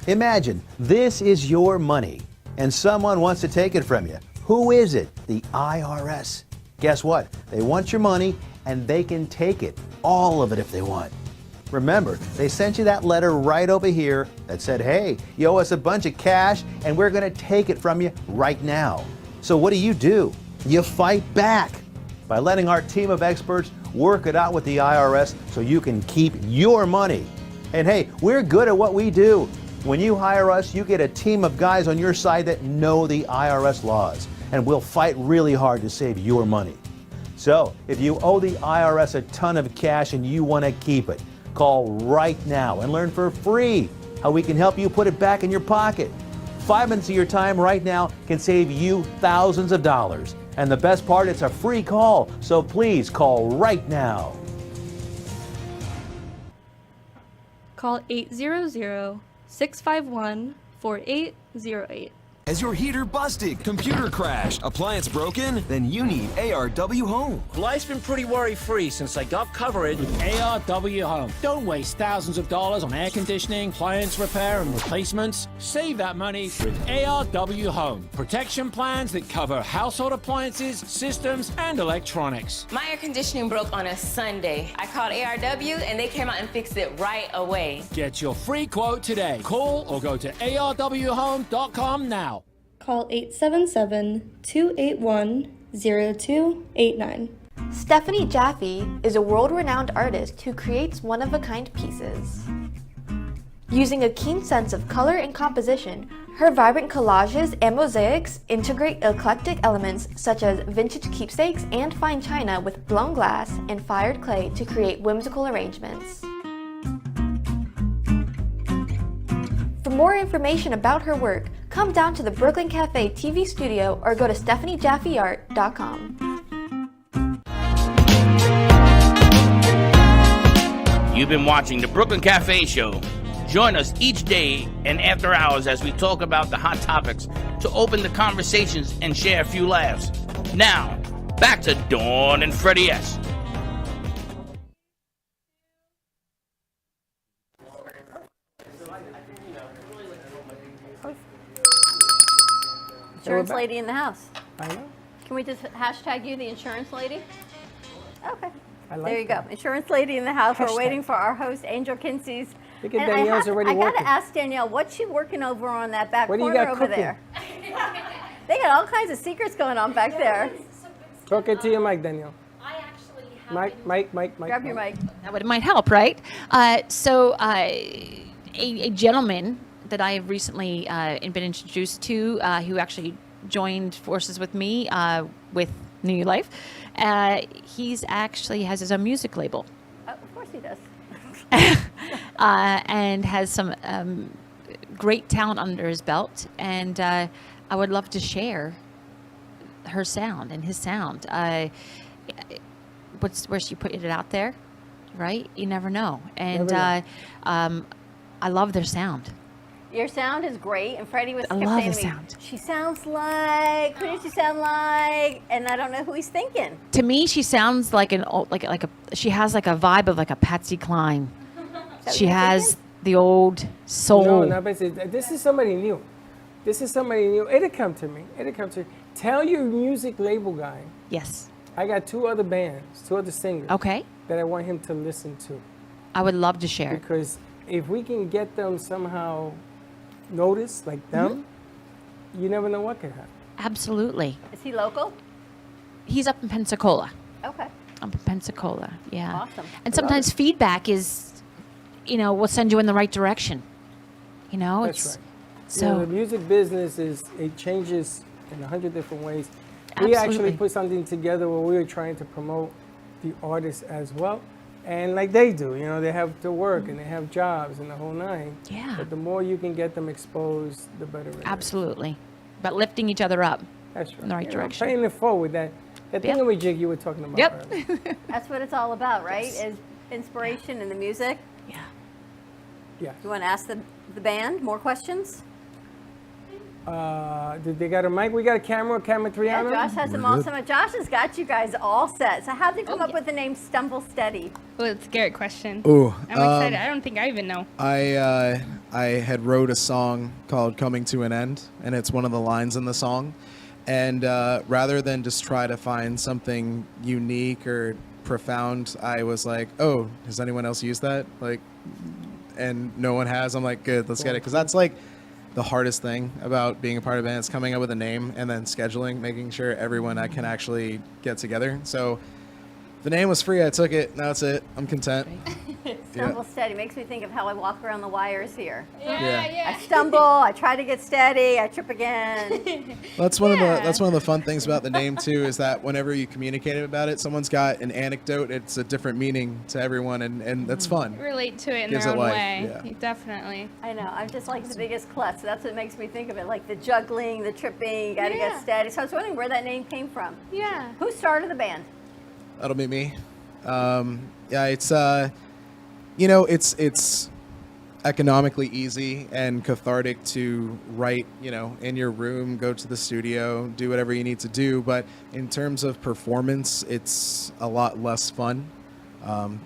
Imagine this is your money and someone wants to take it from you. Who is it? The IRS. Guess what? They want your money and they can take it, all of it if they want. Remember, they sent you that letter right over here that said, hey, you owe us a bunch of cash and we're going to take it from you right now. So what do? You fight back by letting our team of experts work it out with the IRS so you can keep your money. And hey, we're good at what we do. When you hire us, you get a team of guys on your side that know the IRS laws, and we'll fight really hard to save your money. So if you owe the IRS a ton of cash and you want to keep it, call right now and learn for free how we can help you put it back in your pocket. 5 minutes of your time right now can save you thousands of dollars. And the best part, it's a free call, so please call right now. Call 800-651-4808. Has your heater busted, computer crashed, appliance broken? Then you need ARW Home. Life's been pretty worry-free since I got covered with ARW Home. Don't waste thousands of dollars on air conditioning, appliance repair, and replacements. Save that money with ARW Home. Protection plans that cover household appliances, systems, and electronics. My air conditioning broke on a Sunday. I called ARW, and they came out and fixed it right away. Get your free quote today. Call or go to arwhome.com now. Call 877-281-0289. Stephanie Jaffe is a world-renowned artist who creates one-of-a-kind pieces. Using a keen sense of color and composition, her vibrant collages and mosaics integrate eclectic elements such as vintage keepsakes and fine china with blown glass and fired clay to create whimsical arrangements. For more information about her work, come down to the Brooklyn Cafe TV studio or go to StephanieJaffeArt.com. You've been watching the Brooklyn Cafe Show. Join us each day and after hours as we talk about the hot topics to open the conversations and share a few laughs. Now, back to Dawn and Freddie S. Insurance lady in the house. I know. Can we just hashtag you the insurance lady? Okay. I like there you that. go. Insurance lady in the house. Hashtag. We're waiting for our host, Angel Kinsey's. Look at Danielle's already I working. gotta ask Danielle, what's she working over on that back What do you corner got over cooking? there? They got all kinds of secrets going on back there. Talk into your mic, Danielle. Mic. Grab your mic. It might help, right? A gentleman that I have recently been introduced to, who actually joined forces with me with New Life, he's actually has his own music label. Of course he does. And has some great talent under his belt, and I would love to share her sound and his sound. Where she put it out there, right? You never know. And I love their sound. Your sound is great, and Freddie was I kept love saying the to me, sound. she sounds like, who does she sound like? And I don't know who he's thinking. To me, she sounds like she has like a vibe of like a Patsy Cline. She has the old soul. No, not Patsy. This is somebody new. This is somebody new. It'll come to me. It'll come to me. Tell your music label guy. Yes. I got 2 other bands, 2 other singers. Okay. That I want him to listen to. I would love to share. Because if we can get them somehow noticed, like them, you never know what could happen. Absolutely. Is he local? He's up in Pensacola. Okay. Up in Pensacola, yeah. Awesome. And sometimes feedback is, will send you in the right direction. That's It's right. so the music business it changes in 100 different ways. We actually Absolutely. put something together where we were trying to promote the artists as well. And like they do, they have to work and they have jobs and the whole nine. Yeah. But the more you can get them exposed, the better it is. absolutely. But lifting each other up That's right. in the right direction. Paying it forward, that Yep. thingamajig you were talking about Yep. earlier. That's what it's all about, right? Is inspiration in the music. Yeah. Yeah. You want to ask the band more questions? Did they got a mic? We got a camera 3 Yeah, on Josh has them all. Josh has got you guys all set. So how'd they come up with the name Stumble Steady? Well, it's a great question. Ooh, I'm excited. I don't think I even know. I had wrote a song called "Coming to an End," and it's one of the lines in the song. And rather than just try to find something unique or profound, I was like, "Oh, has anyone else used that?" And no one has. I'm like, "Good, let's get it," because that's like the hardest thing about being a part of a band is coming up with a name and then scheduling, making sure everyone I can actually get together. So the name was free. I took it. Now it's it. I'm content. Stumble Steady makes me think of how I walk around the wires here. Yeah. I stumble, I try to get steady, I trip again. That's one of the fun things about the name too, is that whenever you communicate about it, someone's got an anecdote. It's a different meaning to everyone, and that's fun. Relate to it in Gives their it own life, way. yeah. Definitely. I know, I'm just like the biggest klutz. So that's what makes me think of it, like the juggling, the tripping, you gotta get steady. So I was wondering where that name came from. Yeah. Who started the band? That'll be me. It's economically easy and cathartic to write, in your room, go to the studio, do whatever you need to do. But in terms of performance, it's a lot less fun.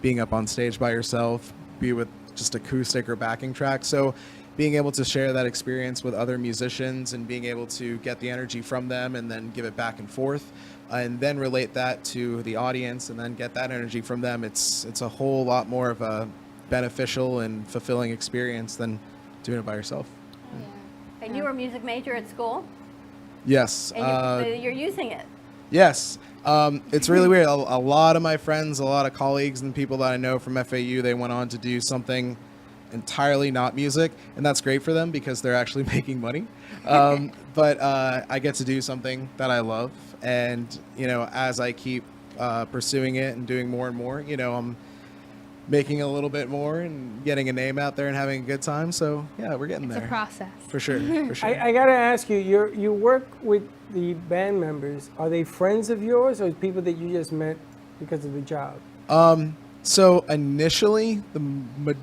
Being up on stage by yourself, be with just acoustic or backing track. So being able to share that experience with other musicians and being able to get the energy from them and then give it back and forth, and then relate that to the audience and then get that energy from them, it's a whole lot more of a beneficial and fulfilling experience than doing it by yourself. And you were a music major at school? Yes. And you're using it? Yes. It's really weird. A lot of my friends, a lot of colleagues and people that I know from FAU, they went on to do something entirely not music, and that's great for them because they're actually making money. But I get to do something that I love, and as I keep pursuing it and doing more and more, I'm making a little bit more and getting a name out there and having a good time. So yeah, we're getting there. It's a process. For sure. For sure. I gotta ask you, you work with the band members. Are they friends of yours or people that you just met because of the job? So initially, the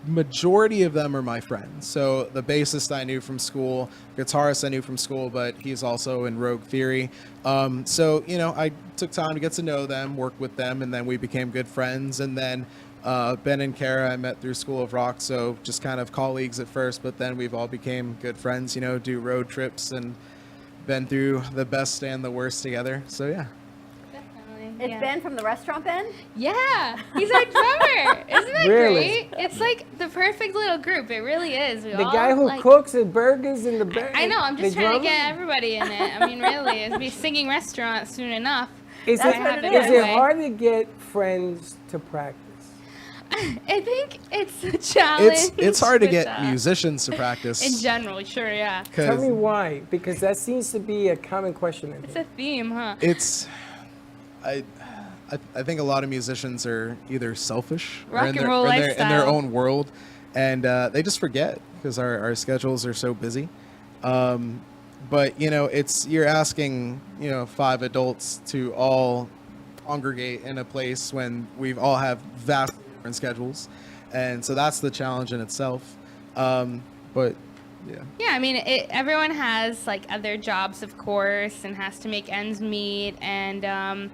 majority of them are my friends. So the bassist I knew from school, guitarist I knew from school, but he's also in Rogue Theory. So I took time to get to know them, work with them, and then we became good friends. And then Ben and Kara I met through School of Rock, so just kind of colleagues at first, but then we've all became good friends, do road trips and been through the best and the worst together. So yeah. It's Ben from the restaurant, Ben? Yeah, he's our drummer. Isn't that Really? great? It's like the perfect little group. It really is. The guy who cooks the burgers in the band. I know. I'm just the trying to drummer? get everybody in it. I mean, really, it'd be singing restaurant soon enough. Is That's it, what it is is. it hard to get friends to practice? I think it's a challenge. It's hard to with get that. musicians to practice. In general, sure, yeah. Tell me why, because that seems to be a common question. It's a theme, huh? I think a lot of musicians are either selfish Rock or and in roll their lifestyle. own world, and they just forget because our schedules are so busy. But you're asking 5 adults to all congregate in a place when we all have vastly different schedules, and so that's the challenge in itself. But yeah, I mean, everyone has like other jobs, of course, and has to make ends meet, and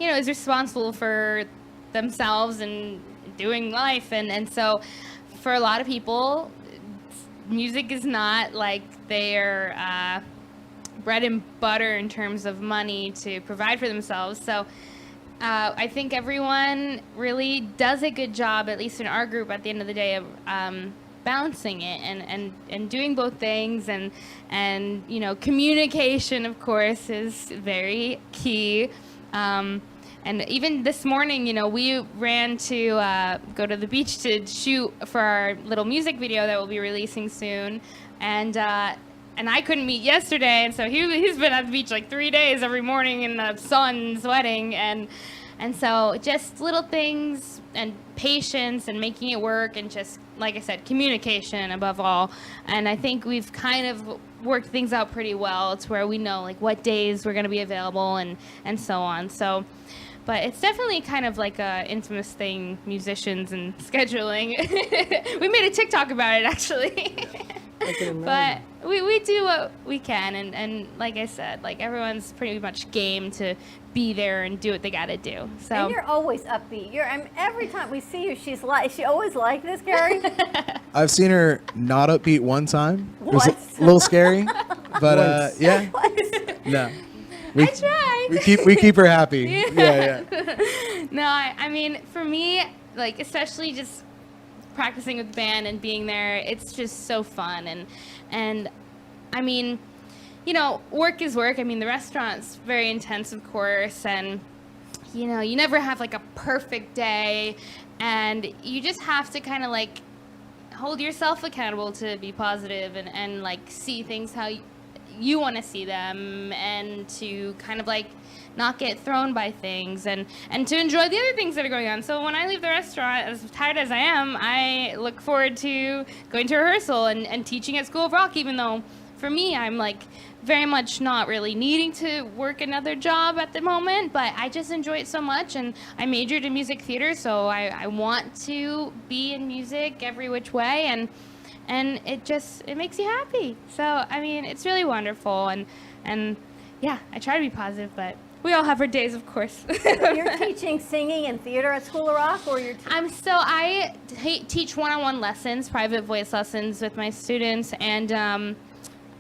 is responsible for themselves and doing life, and so for a lot of people, music is not like their bread and butter in terms of money to provide for themselves. So I think everyone really does a good job, at least in our group, at the end of the day, of balancing it and doing both things, and communication, of course, is very key. And even this morning, we ran to go to the beach to shoot for our little music video that we'll be releasing soon, and I couldn't meet yesterday, and so he's been at the beach like 3 days every morning in the sun, sweating, and so just little things and patience and making it work, and just, like I said, communication above all. And I think we've kind of worked things out pretty well to where we know like what days we're going to be available and so on. So, but it's definitely kind of like a infamous thing, musicians and scheduling. We made a TikTok about it, actually. But we do what we can, and like I said, like everyone's pretty much game to be there and do what they gotta do. So and you're always upbeat. Every time we see you, is she always like this, Gary? I've seen her not upbeat one time. It was Once. a little scary, but yeah. No. I try. We keep her happy. Yeah. No, I mean, for me, like especially just practicing with the band and being there, it's just so fun. And I mean, work is work. I mean, the restaurant's very intense, of course, and you never have like a perfect day, and you just have to kind of like hold yourself accountable to be positive and like see things how you want to see them, and to kind of like not get thrown by things, and to enjoy the other things that are going on. So when I leave the restaurant, as tired as I am, I look forward to going to rehearsal and teaching at School of Rock, even though for me, I'm like very much not really needing to work another job at the moment, but I just enjoy it so much, and I majored in music theater, so I want to be in music every which way, and it makes you happy. So I mean, it's really wonderful, and yeah, I try to be positive, but we all have our days, of course. You're teaching singing and theater at School of Rock, or you're I teach one-on-one lessons, private voice lessons with my students, and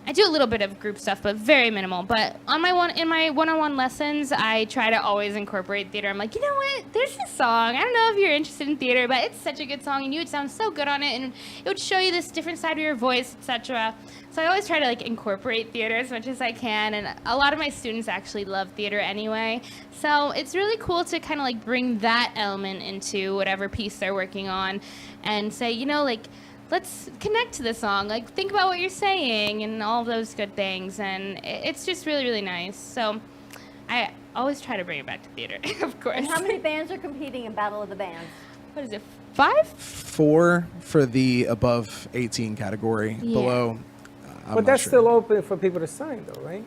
I do a little bit of group stuff, but very minimal. But in my one-on-one lessons, I try to always incorporate theater. I'm like, you know what? There's this song. I don't know if you're interested in theater, but it's such a good song, and you would sound so good on it, and it would show you this different side of your voice, etc. So I always try to like incorporate theater as much as I can, and a lot of my students actually love theater anyway. So it's really cool to kind of like bring that element into whatever piece they're working on, and say, like, let's connect to the song, like think about what you're saying and all those good things, and it's just really, really nice. So I always try to bring it back to theater, of course. And how many bands are competing in Battle of the Bands? What is it, 5? 4 for the above 18 category. Yeah. Below, but that's still open for people to sign, though, right?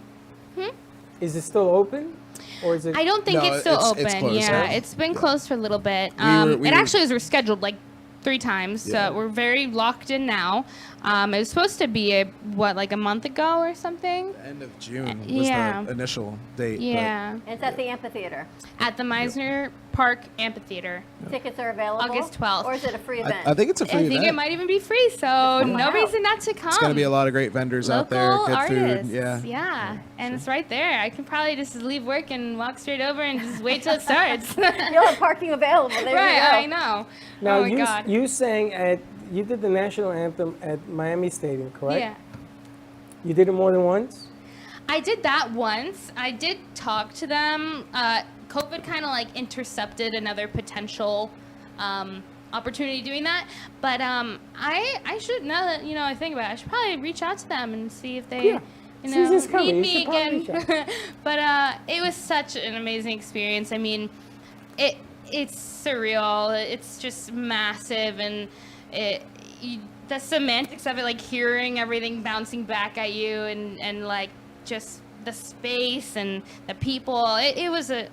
Is it still open? Or is it? I don't think No, it's still open. it's closed. Yeah, it's been closed for a little bit. We It actually was rescheduled like 3 times, Yeah. so we're very locked in now. It was supposed to be like a month ago or something. End of June was the initial date. Yeah. It's at the amphitheater. At the Meisner Park Amphitheater. Tickets are available? August 12th. Or is it a free event? I think it's a free I think event. it might even be free, so no reason not to come. It's going to be a lot of great vendors out there, Local good artists. food. Yeah. Yeah, and it's right there. I can probably just leave work and walk straight over and just wait till it starts. You'll have parking available. There Right, you go. I know. Now oh my God. you sang you did the national anthem at Miami Stadium, correct? Yeah. You did it more than once? I did that once. I did talk to them. COVID kind of like intercepted another potential opportunity doing that. But I should, now that I think about it, I should probably reach out to them and see if they Season's coming. need You me should probably again. reach out. But it was such an amazing experience. I mean, it's surreal. It's just massive, and the semantics of it, like hearing everything bouncing back at you and like just the space and the people, it was a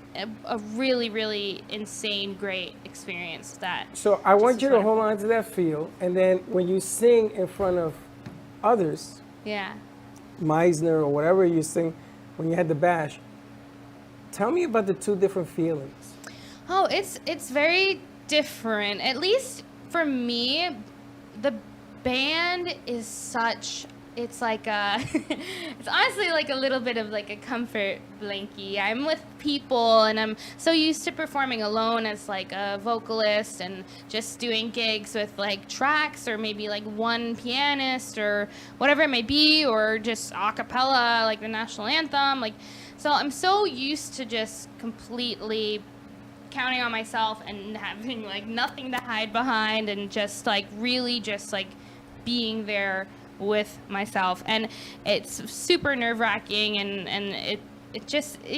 really, really insane, great experience. So I want you to hold on to that feel, and then when you sing in front of others, yeah, Meisner or whatever you sing, when you had the bash, tell me about the two different feelings. Oh, it's very different. At least for me, the band is such. It's like it's honestly like a little bit of like a comfort blankie. I'm with people and I'm so used to performing alone as like a vocalist and just doing gigs with like tracks or maybe like one pianist or whatever it may be, or just a cappella like the national anthem. Like, so I'm so used to just completely counting on myself and having like nothing to hide behind and just like really just like being there with myself, and it's super nerve-wracking and it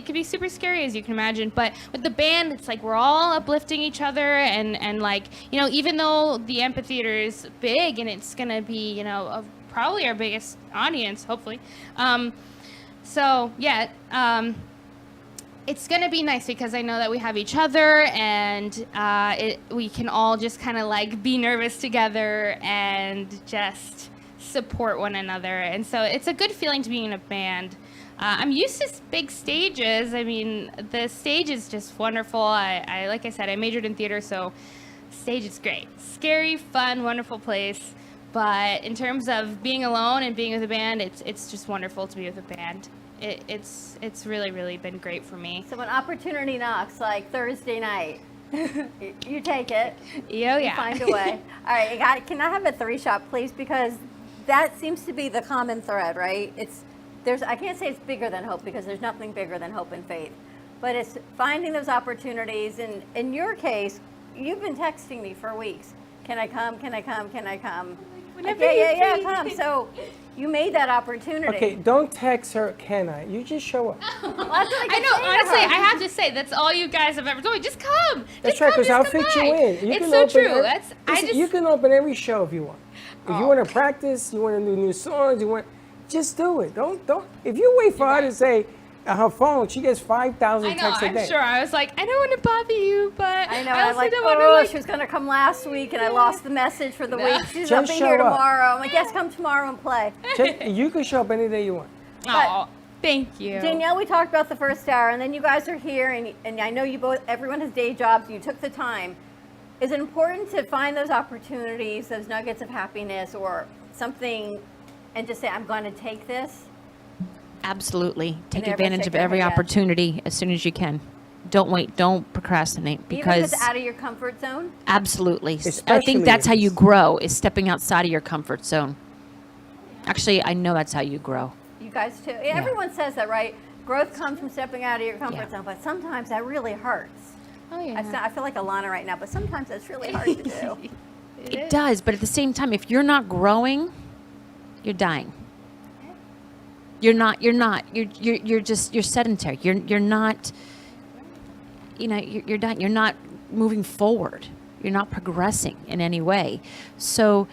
can be super scary, as you can imagine. But with the band, it's like we're all uplifting each other and like, you know, even though the amphitheater is big and it's gonna be, you know, probably our biggest audience, hopefully, so yeah, it's gonna be nice because I know that we have each other and we can all just kind of like be nervous together and just support one another, and so it's a good feeling to be in a band. I'm used to big stages. I mean, the stage is just wonderful. I like I said, I majored in theater, so stage is great. Scary, fun, wonderful place. But in terms of being alone and being with a band, it's just wonderful to be with a band. It's really, really been great for me. So when opportunity knocks, like Thursday night, you take it. Yeah, you find a way. All right, can I have a 3-shot, please? Because that seems to be the common thread, right? I can't say it's bigger than hope because there's nothing bigger than hope and faith, but it's finding those opportunities. And in your case, you've been texting me for weeks. Can I come? Can I come? Can I come? Whenever yeah, come. So you made that opportunity. Okay, don't text her, can I? You just show up. Well, I know, honestly, I have to say, that's all you guys have ever told me. Just come. That's right, because I'll fit you in. It's so true. You can open every show if you want. If you want to practice, you want to do new songs, just do it. Don't. If you wait for her to say her phone, she gets 5,000 texts a day. I'm sure. I was like, I don't want to bother you, but I know. I also like, don't want to. She was going to come last week, and I lost the message for the week. She's Just up in here show up. tomorrow. I'm like, yes, come tomorrow and play. You can show up any day you want. Oh, thank you. Danielle, we talked about the first hour, and then you guys are here, and I know you both. Everyone has day jobs. And you took the time. Is it important to find those opportunities, those nuggets of happiness, or something, and just say, I'm going to take this? Absolutely. Take never advantage say of go every ahead, yes. opportunity as soon as you can. Don't wait. Don't procrastinate, because Even if it's out of your comfort zone? absolutely. I Especially think that's if how you it's- grow, is stepping outside of your comfort zone. Actually, I know that's how you grow. You guys too. Everyone says that, right? Growth comes from stepping out of your comfort zone, but sometimes that really hurts. Oh, yeah. I feel like Alana right now, but sometimes that's really hard to do. It does, but at the same time, if you're not growing, you're dying. You're sedentary. You're not, you're dying. You're not moving forward. You're not progressing in any way. So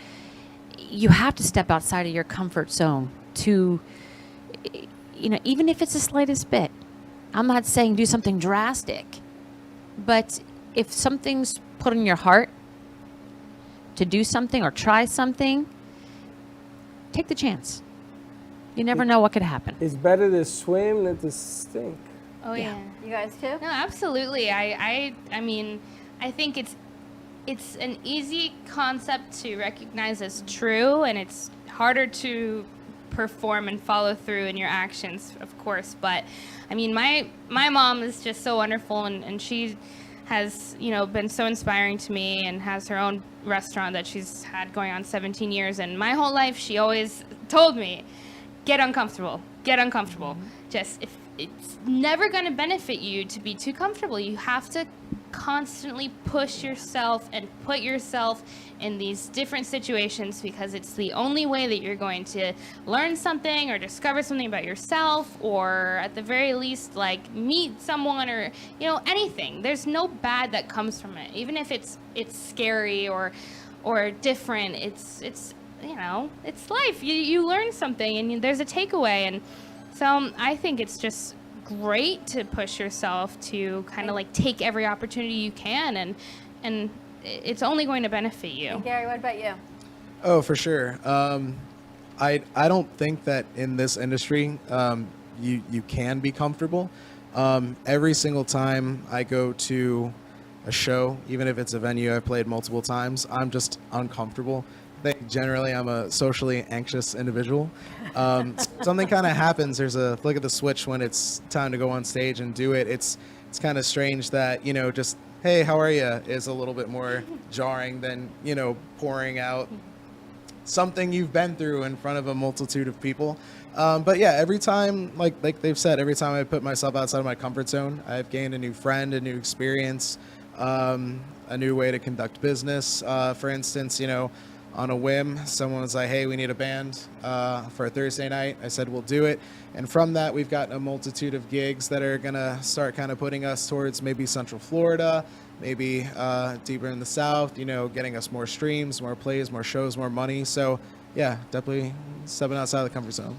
you have to step outside of your comfort zone to, even if it's the slightest bit. I'm not saying do something drastic, but if something's put in your heart to do something or try something, take the chance. You never know what could happen. It's better to swim than to stink. Oh yeah. You guys too? No, absolutely. I mean, I think it's an easy concept to recognize as true, and it's harder to perform and follow through in your actions, of course. But I mean, my mom is just so wonderful, and she has, been so inspiring to me, and has her own restaurant that she's had going on 17 years. And my whole life, she always told me, get uncomfortable. Just, if it's never going to benefit you to be too comfortable. You have to constantly push yourself and put yourself in these different situations, because it's the only way that you're going to learn something or discover something about yourself, or at the very least, like, meet someone, or anything. There's no bad that comes from it, even if it's scary or or different. It's you know, it's life. You learn something, and there's a takeaway. And so I think it's just great to push yourself to kind of like take every opportunity you can, and it's only going to benefit you. And Gary, what about you? Oh, for sure. I don't think that in this industry you can be comfortable. Every single time I go to a show, even if it's a venue I've played multiple times, I'm just uncomfortable. I think generally I'm a socially anxious individual. Something kind of happens. There's a flick of the switch when it's time to go on stage and do it. It's kind of strange that, you know, just, hey, how are you, is a little bit more jarring than, you know, pouring out something you've been through in front of a multitude of people. But yeah, every time, like they've said, every time I put myself outside of my comfort zone, I've gained a new friend, a new experience, a new way to conduct business. For instance, you know, on a whim, someone was like, hey, we need a band for a Thursday night. I said, we'll do it. And from that, we've gotten a multitude of gigs that are going to start kind of putting us towards maybe Central Florida, maybe deeper in the South, you know, getting us more streams, more plays, more shows, more money. So yeah, definitely stepping outside of the comfort zone.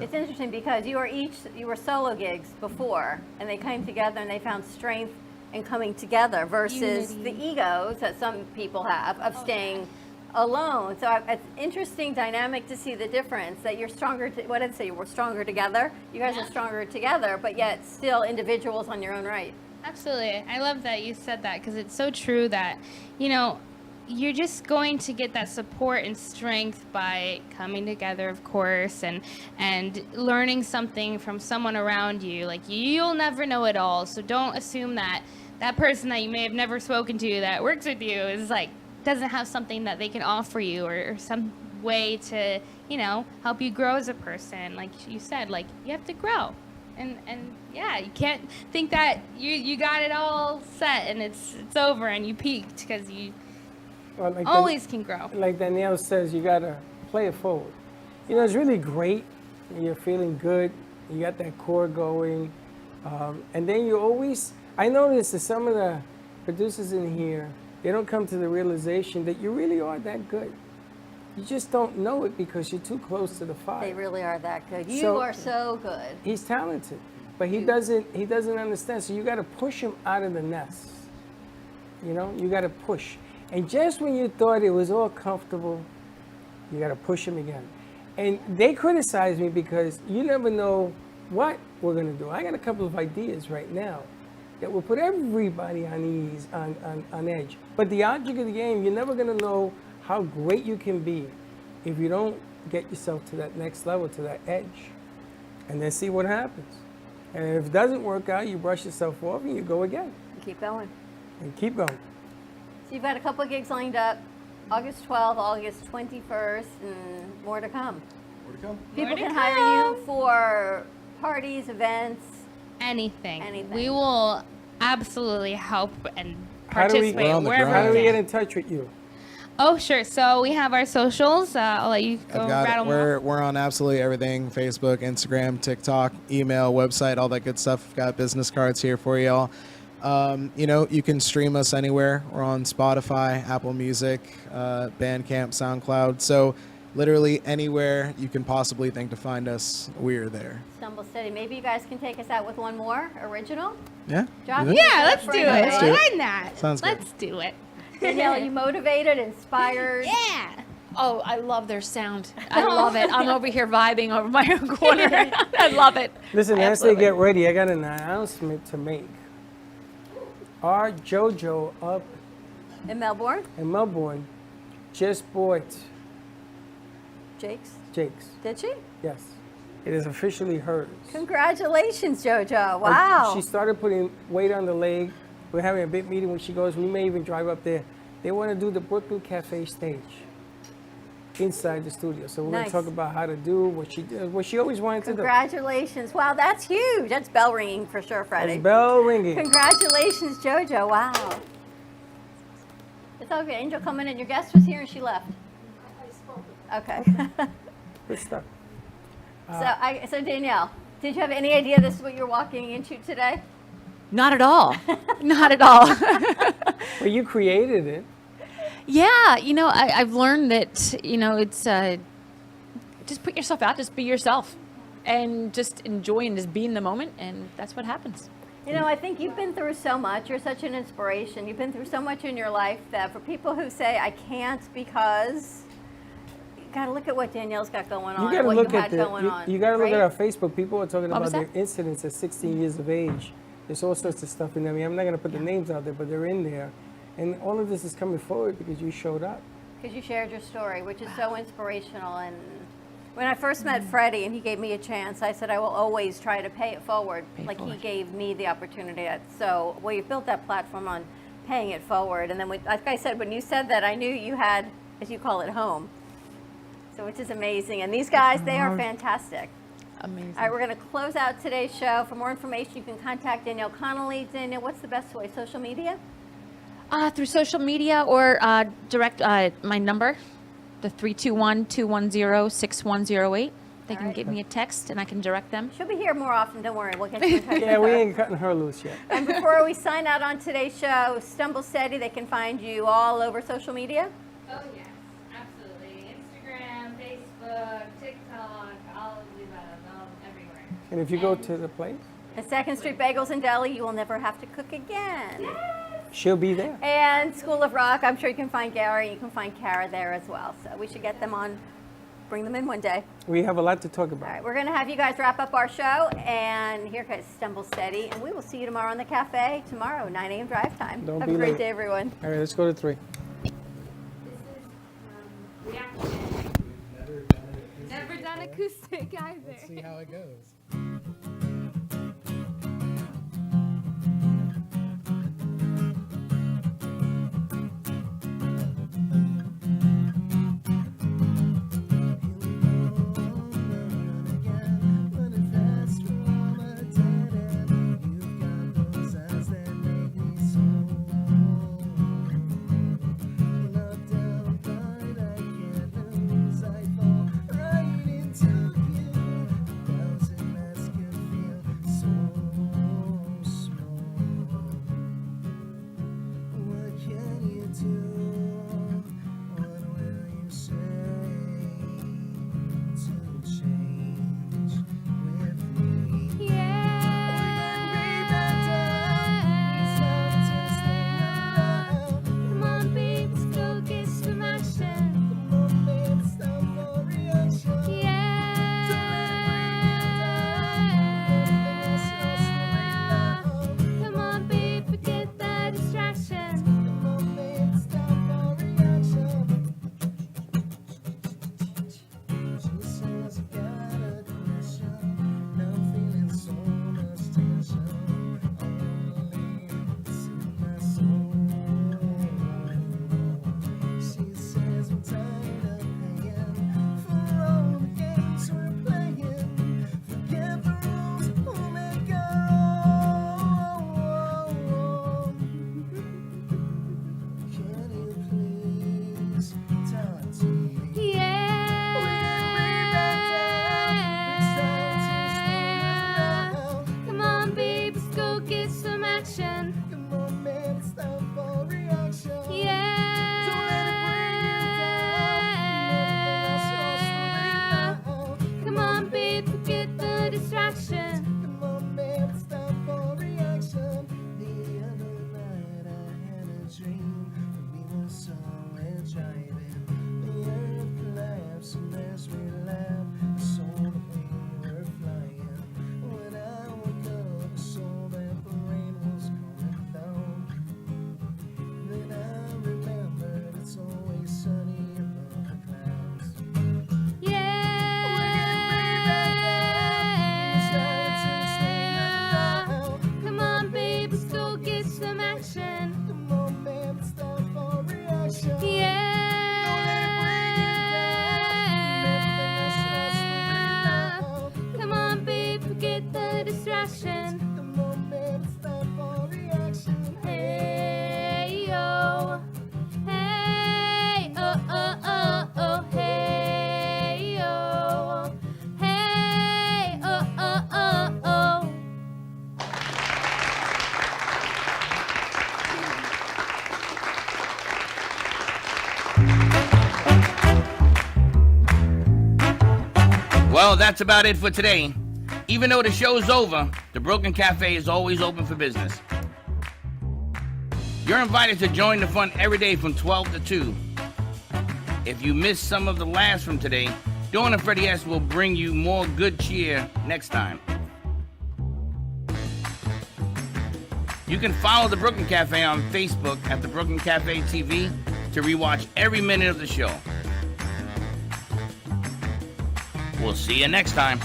It's interesting because you were solo gigs before, and they came together and they found strength in coming together versus Unity. the egos that some people have of staying alone. So it's interesting dynamic to see the difference, that you're stronger, what did I say, we're stronger together? You guys are stronger together, but yet still individuals on your own right. Absolutely. I love that you said that, because it's so true that, you know, you're just going to get that support and strength by coming together, of course, and learning something from someone around you. Like, you'll never know it all, so don't assume that that person that you may have never spoken to that works with you is like, doesn't have something that they can offer you, or some way to, you know, help you grow as a person. Like you said, like, you have to grow. And yeah, you can't think that you got it all set and it's over and you peaked, because you always can grow. Like Danielle says, you gotta play it forward. You know, it's really great when you're feeling good, you got that core going, and then you always, I noticed that some of the producers in here, they don't come to the realization that you really are that good. You just don't know it because you're too close to the fire. They really are that good. You So- are so good. He's talented, but he doesn't understand. So you got to push him out of the nest. You know, you got to push. And just when you thought it was all comfortable, you got to push him again. And they criticize me because you never know what we're going to do. I got a couple of ideas right now that will put everybody on ease, on edge. But the object of the game, you're never going to know how great you can be if you don't get yourself to that next level, to that edge, and then see what happens. And if it doesn't work out, you brush yourself off and you go again. Keep going. And keep going. So you've got a couple of gigs lined up, August 12th, August 21st, and more to come. More to come. People can hire you for parties, events. Anything. Anything. We will absolutely help and How do we participate wherever How do we we get can. in touch with you? Oh, sure. So we have our socials. I'll let you go I've got rattle it. them off. We're on absolutely everything: Facebook, Instagram, TikTok, email, website, all that good stuff. I've got business cards here for y'all. You know, you can stream us anywhere. We're on Spotify, Apple Music, Bandcamp, SoundCloud. So literally anywhere you can possibly think to find us, we're there. Stumble Steady. Maybe you guys can take us out with one more original. Yeah. Drop do it. that? Yeah, let's do it. Let's do it. Why not? Sounds good. Let's do it. Danielle, are you motivated, inspired? Yeah. Oh, I love their sound. I love it. I'm over here vibing over my own corner. I love it. Listen, I as they absolutely- get ready, I got an announcement to make. Our JoJo up In Melbourne? in Melbourne just bought Jake's? Jake's. Did she? Yes. It is officially hers. Congratulations, JoJo. Like, Wow. she started putting weight on the leg. We're having a big meeting when she goes. We may even drive up there. They want to do the Brooklyn Cafe stage inside the studio. So we're going Nice. to talk about how to do what she did, what she always wanted to do. Congratulations. Wow, that's huge. That's bell ringing for sure, Freddie. That's bell ringing. Congratulations, JoJo. Wow. It's okay. Angel coming in. Your guest was here and she left. Okay. Good stuff. So Danielle, did you have any idea this is what you're walking into today? Not at all. Not at all. Well, you created it. Yeah, I've learned that, it's just put yourself out, just be yourself, and just enjoy and just be in the moment, and that's what happens. I think you've been through so much. You're such an inspiration. You've been through so much in your life that for people who say, I can't because, you got to look at what Danielle's got going on. You got to look at you got to look right? at our Facebook. People are talking What was about their that? incidents at 16 years of age. There's all sorts of stuff in there. I mean, I'm not going to put the names out there, but they're in there. And all of this is coming forward because you showed up. Because you shared your story, which is so inspirational. And when I first met Freddie and he gave me a chance, I said I will always try to pay it forward, he gave me the opportunity. So, well, you built that platform on paying it forward. And then, like I said, when you said that, I knew you had, as you call it, home. So, which is amazing. And these guys, they are fantastic. Amazing. All right, we're going to close out today's show. For more information, you can contact Danielle Connolly. Danielle, what's the best way? Social media? Through social media or direct my number, the 321-210-6108. They can give me a text and I can direct them. She'll be here more often. Don't worry. We'll get you in touch Yeah, with we her. ain't cutting her loose yet. And before we sign out on today's show, Stumble Steady, they can find you all over social media. Oh, yes, absolutely. Instagram, Facebook, TikTok, all of the above, everywhere. And if you go to the place, At 2nd Street Bagels and Deli, you will never have to cook again. she'll be there. And School of Rock, I'm sure you can find Gary, you can find Kara there as well. So we should get them on, bring them in one day. We have a lot to talk about. All right, we're going to have you guys wrap up our show, and here comes Stumble Steady, and we will see you tomorrow in the cafe, tomorrow, 9 a.m. drive time. Don't Have be a great late. day, everyone. All right, let's go to 3. Never done acoustic either. Let's see how it goes. Yeah. Well, that's about it for today. Even though the show's over, the Brooklyn Cafe is always open for business. You're invited to join the fun every day from 12 to 2. If you missed some of the laughs from today, Dawn and Freddie S. will bring you more good cheer next time. You can follow the Brooklyn Cafe on Facebook at the Brooklyn Cafe TV to rewatch every minute of the show. We'll see you next time.